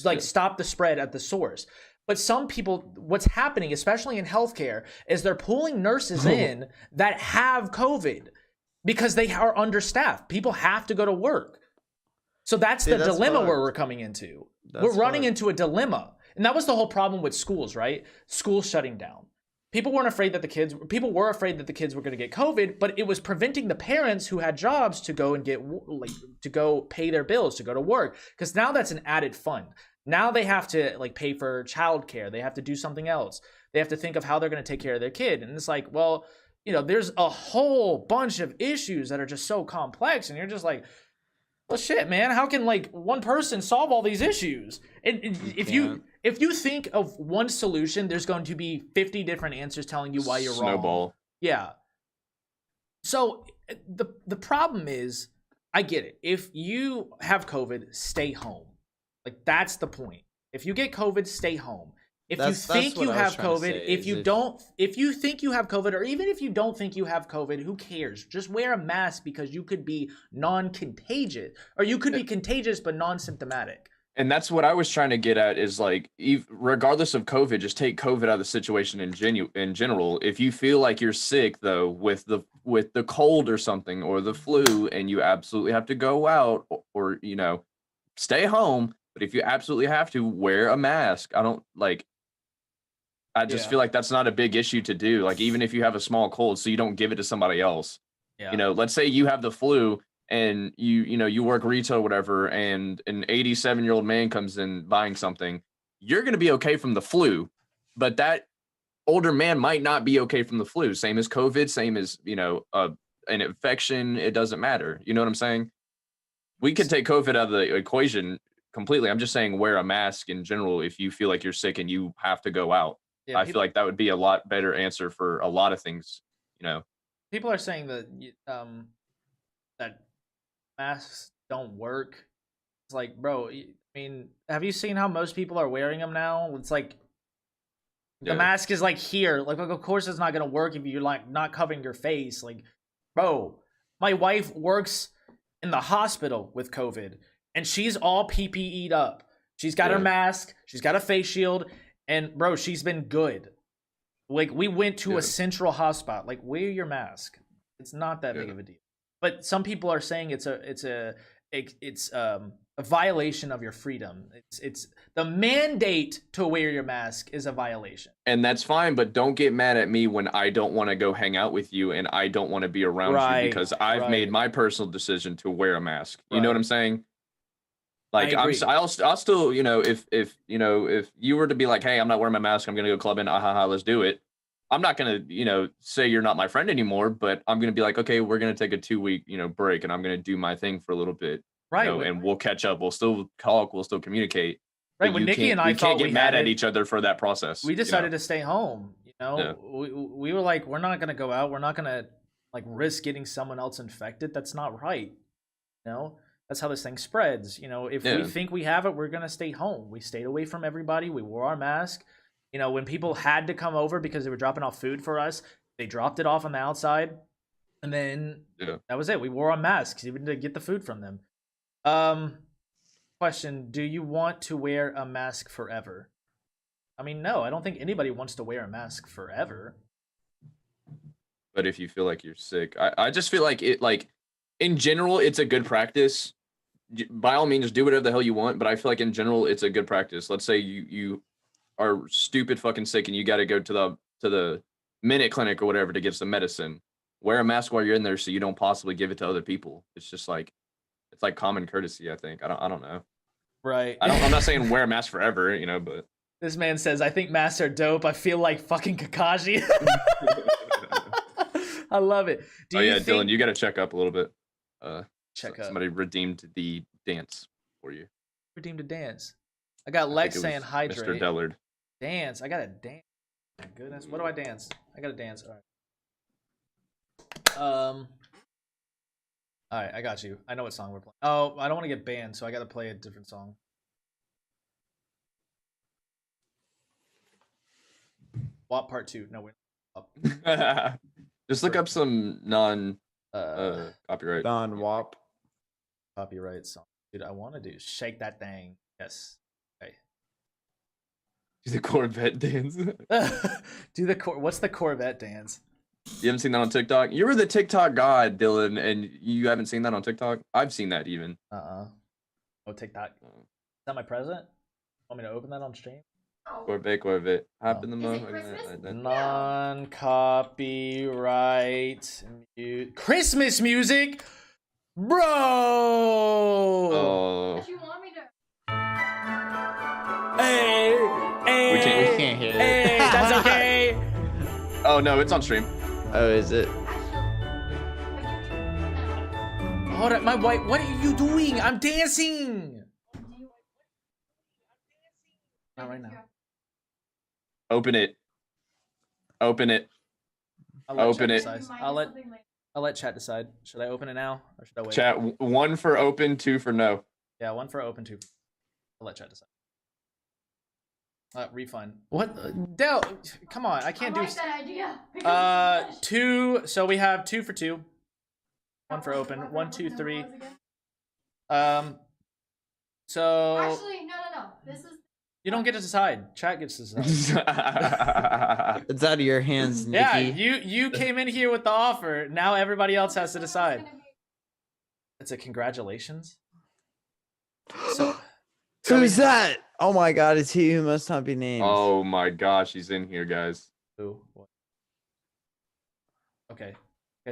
Speaker 1: Like stop the spread at the source. But some people, what's happening, especially in healthcare, is they're pulling nurses in that have COVID because they are understaffed. People have to go to work. So that's the dilemma where we're coming into. We're running into a dilemma. And that was the whole problem with schools, right? Schools shutting down. People were afraid that the kids were going to get COVID, but it was preventing the parents who had jobs to go and to go pay their bills, to go to work. Because now that's an added fund. Now they have to pay for childcare. They have to do something else. They have to think of how they're going to take care of their kid. And it's like, well, there's a whole bunch of issues that are just so complex. And you're just like, well, shit, man. How can one person solve all these issues? And if you think of one solution, there's going to be 50 different answers telling you why you're wrong.
Speaker 3: Snowball.
Speaker 1: Yeah. So the problem is, I get it. If you have COVID, stay home. That's the point. If you get COVID, stay home. If you think you have COVID, if you think you have COVID, or even if you don't think you have COVID, who cares? Just wear a mask because you could be non-contagious, or you could be contagious but non-symptomatic.
Speaker 3: And that's what I was trying to get at is regardless of COVID, just take COVID out of the situation in general. If you feel like you're sick though with the cold or something or the flu and you absolutely have to go out or stay home, but if you absolutely have to, wear a mask. I just feel like that's not a big issue to do. Even if you have a small cold, so you don't give it to somebody else. Yeah. Let's say you have the flu and you work retail or whatever, and an 87-year-old man comes in buying something, you're going to be okay from the flu, but that older man might not be okay from the flu. Same as COVID, same as, an infection. It doesn't matter. You know what I'm saying? We could take COVID out of the equation completely. I'm just saying wear a mask in general if you feel like you're sick and you have to go out. Yeah, I feel like that would be a lot better answer for a lot of things,
Speaker 1: People are saying that that masks don't work. It's like, bro, I mean, have you seen how most people are wearing them now? It's like the mask is here. Of course it's not going to work if you're not covering your face. Bro, my wife works in the hospital with COVID and she's all PPE'd up. She's got her mask, she's got a face shield, and bro, she's been good. We went to a central hotspot. Wear your mask. It's not that big of a deal. But some people are saying it's a violation of your freedom. It's the mandate to wear your mask is a violation.
Speaker 3: And that's fine, but don't get mad at me when I don't want to go hang out with you and I don't want to be around you because I've made my personal decision to wear a mask. You know what I'm saying? I'll still, if you were to be like, hey, I'm not wearing my mask, I'm gonna go clubbing, let's do it. I'm not gonna, say you're not my friend anymore, but I'm gonna be like, okay, we're gonna take a 2-week, break, and I'm gonna do my thing for a little bit, and we'll catch up. We'll still talk. We'll still communicate.
Speaker 1: Right. When Nikki and I
Speaker 3: we can't get mad at each other for that process.
Speaker 1: We decided to stay home. We were like, we're not gonna go out. We're not gonna risk getting someone else infected. That's not right. That's how this thing spreads. If we think we have it, we're going to stay home. We stayed away from everybody. We wore our mask. When people had to come over because they were dropping off food for us, they dropped it off on the outside. And then that was it. We wore our masks even to get the food from them. Question, do you want to wear a mask forever? I mean, no, I don't think anybody wants to wear a mask forever.
Speaker 3: But if you feel like you're sick, I just feel like in general, it's a good practice. By all means, do whatever the hell you want. But I feel like in general, it's a good practice. Let's say you are stupid fucking sick and you got to go to the minute clinic or whatever to get some medicine. Wear a mask while you're in there so you don't possibly give it to other people. It's just it's like common courtesy. I think. I don't know.
Speaker 1: Right.
Speaker 3: I'm not saying wear a mask forever, but
Speaker 1: this man says, I think masks are dope. I feel like fucking Kakashi. I love it.
Speaker 3: Dylan, you got to check up a little bit.
Speaker 1: Check up.
Speaker 3: Somebody redeemed the dance for you.
Speaker 1: Redeemed a dance. I got Lex saying hydrate.
Speaker 3: Mr. Dellard.
Speaker 1: Dance. I got to dance. My goodness. What do I dance? I got to dance. All right. All right, I got you. I know what song we're playing. Oh, I don't want to get banned, so I got to play a different song. Bwamp Part 2. No, we're up.
Speaker 3: Just look up some non
Speaker 1: Uh,
Speaker 3: copyright.
Speaker 2: Don Wop.
Speaker 1: copyright song. Dude, I want to do Shake That Thing. Yes. Okay.
Speaker 3: Do the Corvette dance.
Speaker 1: Do the what's the Corvette dance?
Speaker 3: You haven't seen that on TikTok? You were the TikTok god, Dylan, and you haven't seen that on TikTok? I've seen that even.
Speaker 1: Oh, TikTok. Is that my present? Want me to open that on stream?
Speaker 3: Corvette. Hop in the
Speaker 4: Is it
Speaker 3: motherfucker.
Speaker 4: Christmas?
Speaker 1: Non-copyright Christmas music, bro.
Speaker 3: Oh.
Speaker 4: If you want me to.
Speaker 1: Hey,
Speaker 3: We
Speaker 2: We can't hear
Speaker 1: Hey,
Speaker 2: it.
Speaker 1: that's okay.
Speaker 3: Oh no, it's on stream.
Speaker 2: Oh, is it?
Speaker 1: Hold up, my wife. What are you doing? I'm dancing. Not right now.
Speaker 3: Open it. Open it.
Speaker 1: I'll let
Speaker 3: Open
Speaker 1: chat
Speaker 3: it.
Speaker 1: decide. I'll let chat decide. Should I open it now or should I wait?
Speaker 3: Chat, 1 for open, 2 for no.
Speaker 1: Yeah, 1 for open, 2. I'll let chat decide. Refund. What? Del, come on. I can't
Speaker 4: I
Speaker 1: do.
Speaker 4: like that idea. because it's
Speaker 1: 2. So we have 2 for 2. 1 for open. 1, 2, 3. So
Speaker 4: Actually, no. This is.
Speaker 1: you don't get to decide. Chat gets to decide.
Speaker 2: It's out of your hands, Nikki.
Speaker 1: Yeah, you came in here with the offer. Now everybody else has to decide. It's a congratulations. So
Speaker 2: Who's that? Oh my god, it's he who must not be named.
Speaker 3: Oh my gosh, he's in here, guys.
Speaker 1: Ooh, what? Okay,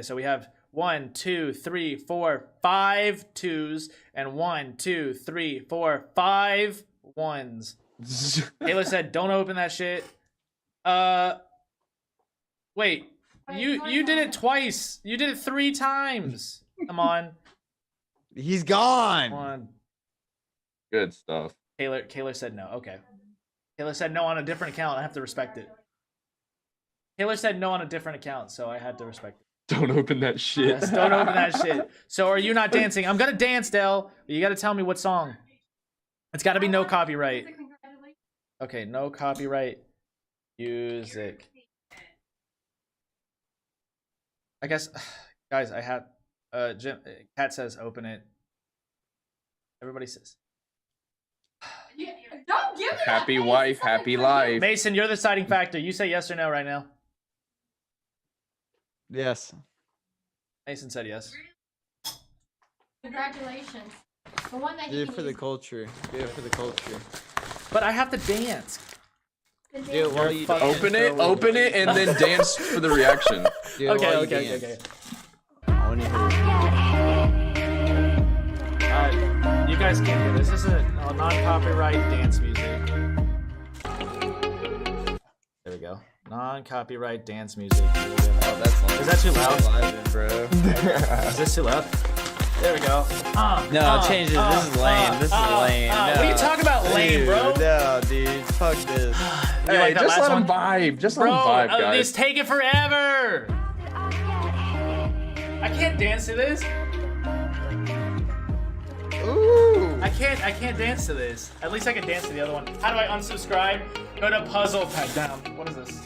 Speaker 1: so we have 1, 2, 3, 4, 5 2s and 1, 2, 3, 4, 5 1s. Taylor said, "Don't open that shit." Wait, you did it twice. You did it 3 times. Come on,
Speaker 2: He's gone.
Speaker 1: come on.
Speaker 3: Good stuff.
Speaker 1: Taylor said no. Okay. Taylor said no on a different account. I have to respect it. Taylor said no on a different account, so I had to respect it.
Speaker 3: Don't open that shit.
Speaker 1: Yes, don't open that shit. So are you not dancing? I'm gonna dance, Del. But you gotta tell me what song. It's gotta be no copyright. Okay, no copyright music. I guess, guys, I have. Jim, Kat says open it. Everybody says.
Speaker 4: Don't give me that
Speaker 3: Happy
Speaker 4: face.
Speaker 3: wife,
Speaker 4: It's something
Speaker 3: happy
Speaker 4: for you.
Speaker 3: life.
Speaker 1: Mason, you're the deciding factor. You say yes or no right now.
Speaker 2: Yes.
Speaker 1: Mason said yes.
Speaker 4: Congratulations. The one that
Speaker 2: Do
Speaker 4: he
Speaker 2: it for the culture. Do it for the culture.
Speaker 1: But I have to dance.
Speaker 2: Do it while you
Speaker 1: fucking-
Speaker 2: dance.
Speaker 3: Open it, and then dance for the reaction.
Speaker 2: Do it
Speaker 1: Okay,
Speaker 2: while you
Speaker 1: okay.
Speaker 2: dance. I wanna hear it.
Speaker 1: You guys can't hear this. This is a non-copyright dance music. There we go. Non-copyright dance music. Here we go.
Speaker 2: Oh, that's long.
Speaker 1: Is that too loud?
Speaker 2: Vibing, bro.
Speaker 1: Is this too loud? There we go.
Speaker 2: No, change it. This is lame. This is lame.
Speaker 1: What are you talking about, lame,
Speaker 2: Dude,
Speaker 1: bro?
Speaker 2: No, dude. Fuck this.
Speaker 1: You
Speaker 3: Hey,
Speaker 1: like that
Speaker 3: just
Speaker 1: last
Speaker 3: let him
Speaker 1: one?
Speaker 3: vibe. Just let
Speaker 1: Bro,
Speaker 3: him vibe,
Speaker 1: this
Speaker 3: guys.
Speaker 1: take it forever. I can't dance to this.
Speaker 2: Ooh.
Speaker 1: I can't dance to this. At least I can dance to the other one. How do I unsubscribe? Go to puzzle pad down. What is this?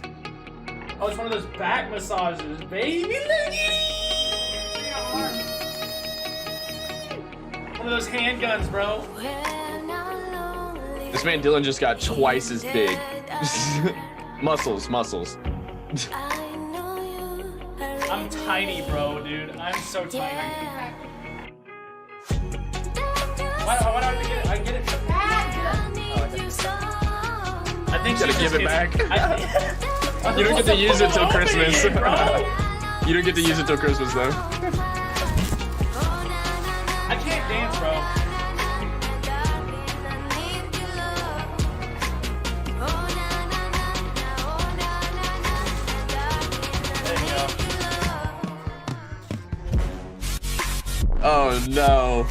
Speaker 1: Oh, it's one of those back massages, baby. Look at it. One of those handguns, bro.
Speaker 3: This man Dylan just got twice as big. muscles.
Speaker 1: I'm tiny, bro, dude. I'm so tiny. Why do I have to get it? I get it. I think
Speaker 3: Gotta
Speaker 1: she
Speaker 3: give
Speaker 1: just
Speaker 3: it back.
Speaker 1: I
Speaker 3: You don't get to use it till
Speaker 1: Open
Speaker 3: Christmas.
Speaker 1: it, bro.
Speaker 3: You don't get to use it till Christmas, though.
Speaker 1: I can't dance, bro. There you go.
Speaker 3: Oh no.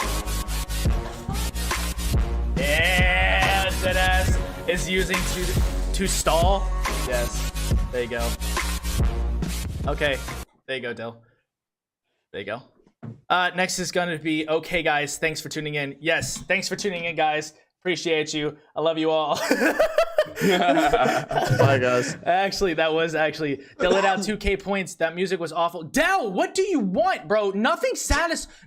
Speaker 1: Yeah, that ass is using to stall. Yes, there you go. Okay, there you go, Dill. There you go. Next is going to be okay, guys. Thanks for tuning in. Yes, thanks for tuning in, guys. Appreciate you. I love you all.
Speaker 2: Bye, guys.
Speaker 1: Actually, that was actually Dylan out 2K points. That music was awful. Dell, what do you want, bro? Nothing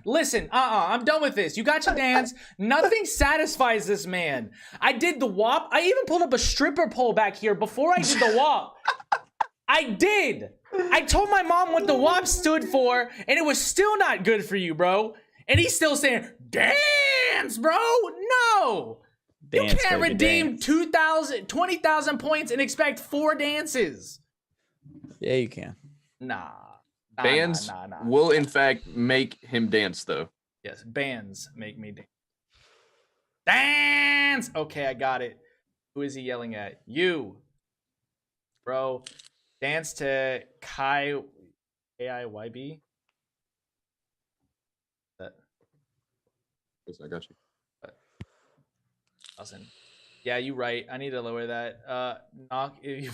Speaker 1: Listen, I'm done with this. You got your dance. Nothing satisfies this man. I did the WAP. I even pulled up a stripper pole back here before I did the WAP. I did. I told my mom what the WAP stood for, and it was still not good for you, bro. And he's still saying, dance, bro. No. You
Speaker 2: Dance,
Speaker 1: can't
Speaker 2: baby,
Speaker 1: redeem
Speaker 2: dance.
Speaker 1: 20,000 points and expect 4 dances.
Speaker 2: Yeah, you can.
Speaker 1: Nah.
Speaker 3: Bands
Speaker 1: Nah.
Speaker 3: will in fact make him dance though.
Speaker 1: Yes, bands make me dance. Dance! Okay, I got it. Who is he yelling at? You. Bro. Dance to KIYB.
Speaker 3: Yes, I got you.
Speaker 1: Listen. Yeah, you right. I need to lower that. Knock if you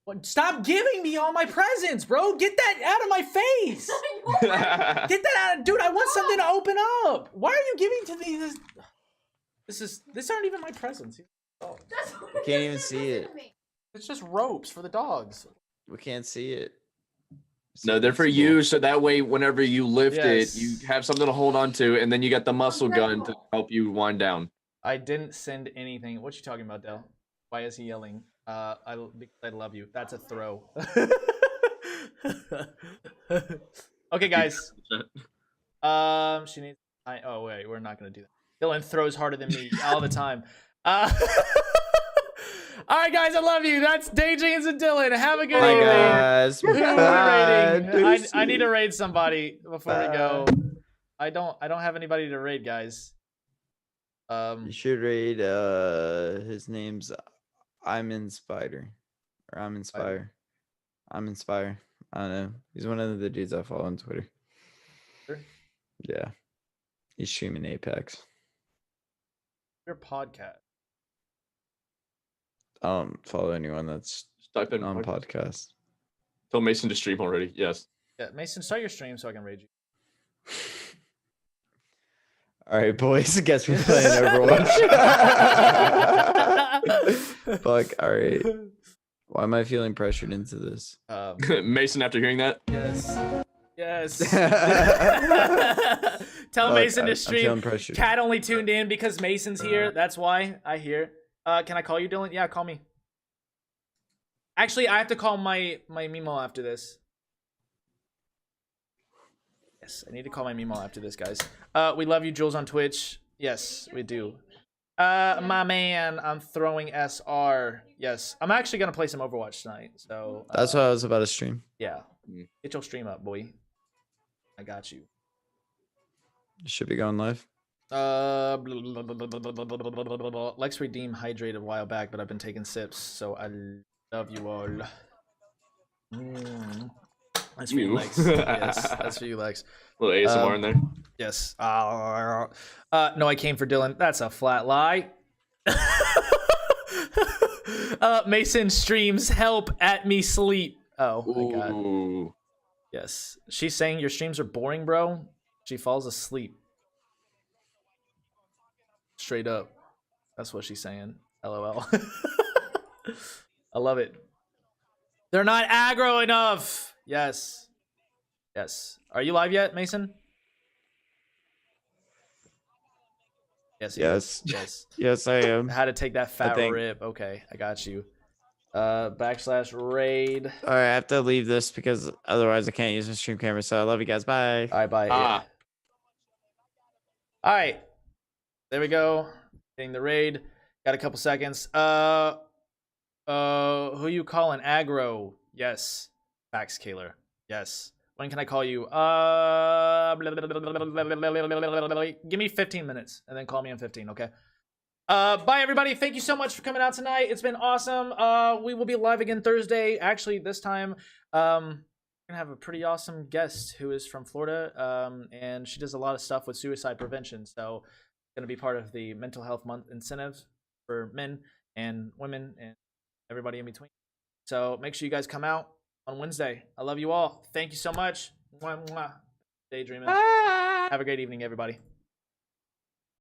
Speaker 1: What? Stop giving me all my presents, bro. Get that out of my face. Get that out, dude. I want something to open up. Why are you giving to these? This aren't even my presents. Oh,
Speaker 2: I can't even see it.
Speaker 1: it's just ropes for the dogs.
Speaker 2: We can't see it.
Speaker 3: No, they're for you, so that way whenever you lift
Speaker 1: Yes.
Speaker 3: it, you have something to hold on to, and then you got the muscle gun to help you wind down.
Speaker 1: I didn't send anything. What you talking about, Dell? Why is he yelling? Because I love you. That's a throw. Okay, guys. She needs. Oh wait, we're not gonna do that. Dylan throws harder than me all the time. All right, guys, I love you. That's Daydreams and Dylan. Have a good
Speaker 2: Bye,
Speaker 1: evening.
Speaker 2: guys.
Speaker 1: Who are we
Speaker 2: Bye.
Speaker 1: raiding? I need to raid somebody before we go. I don't have anybody to raid, guys.
Speaker 2: You should raid. His name's I'm in Spider, or I'm Inspire. I'm Inspire. I don't know. He's one of the dudes I follow on Twitter.
Speaker 1: Sure.
Speaker 2: Yeah, he's streaming Apex.
Speaker 1: Your podcast.
Speaker 2: Follow anyone that's
Speaker 3: Just type in
Speaker 2: on
Speaker 3: podcast.
Speaker 2: podcast.
Speaker 3: Tell Mason to stream already. Yes.
Speaker 1: Yeah, Mason, start your stream so I can raid you.
Speaker 2: All right, boys. I guess we're playing Overwatch. Fuck. All right. Why am I feeling pressured into this?
Speaker 3: Mason, after hearing that,
Speaker 1: Yes. Tell
Speaker 2: Fuck,
Speaker 1: Mason to
Speaker 2: I'm
Speaker 1: stream.
Speaker 2: feeling pressured.
Speaker 1: Cat only tuned in because Mason's here. That's why I hear. Can I call you, Dylan? Yeah, call me. Actually, I have to call my Mimo after this. Yes, I need to call my Mimo after this, guys. We love you, Jules, on Twitch. Yes, we do. My man, I'm throwing SR. Yes, I'm actually gonna play some Overwatch tonight. So
Speaker 2: That's what I was about to stream.
Speaker 1: yeah, get your stream up, boy. I got you.
Speaker 2: You should be going live.
Speaker 1: Lex Redeem hydrated a while back, but I've been taking sips, so I love you all. That's for you,
Speaker 3: You.
Speaker 1: Lex. Yes, that's for you, Lex.
Speaker 3: a little ASMR in there.
Speaker 1: Yes. No, I came for Dylan. That's a flat lie. Mason streams help at me sleep. Oh my god.
Speaker 3: Ooh.
Speaker 1: Yes. She's saying your streams are boring, bro. She falls asleep. Straight up. That's what she's saying. LOL. I love it. They're not aggro enough. Yes. Yes. Are you live yet, Mason? Yes. he is.
Speaker 2: Yes.
Speaker 1: Yes.
Speaker 2: Yes, I am.
Speaker 1: How to take that fat
Speaker 2: think.
Speaker 1: rip. Okay, I got you. /raid.
Speaker 2: All right, I have to leave this because otherwise I can't use my stream camera. So I love you guys. Bye.
Speaker 1: All right, bye.
Speaker 3: Ah.
Speaker 1: All right. There we go. Getting the raid. Got a couple seconds. Who you calling? Aggro. Yes. Fax Killer. Yes. When can I call you? Give me 15 minutes and then call me in 15, okay? Bye everybody. Thank you so much for coming out tonight. It's been awesome. We will be live again Thursday. Actually, this time we're gonna have a pretty awesome guest who is from Florida. And she does a lot of stuff with suicide prevention. So going to be part of the mental health month incentives for men and women and everybody in between. So make sure you guys come out on Wednesday. I love you all. Thank you so much. Mwah, mwah. Daydreaming. Have a great evening, everybody.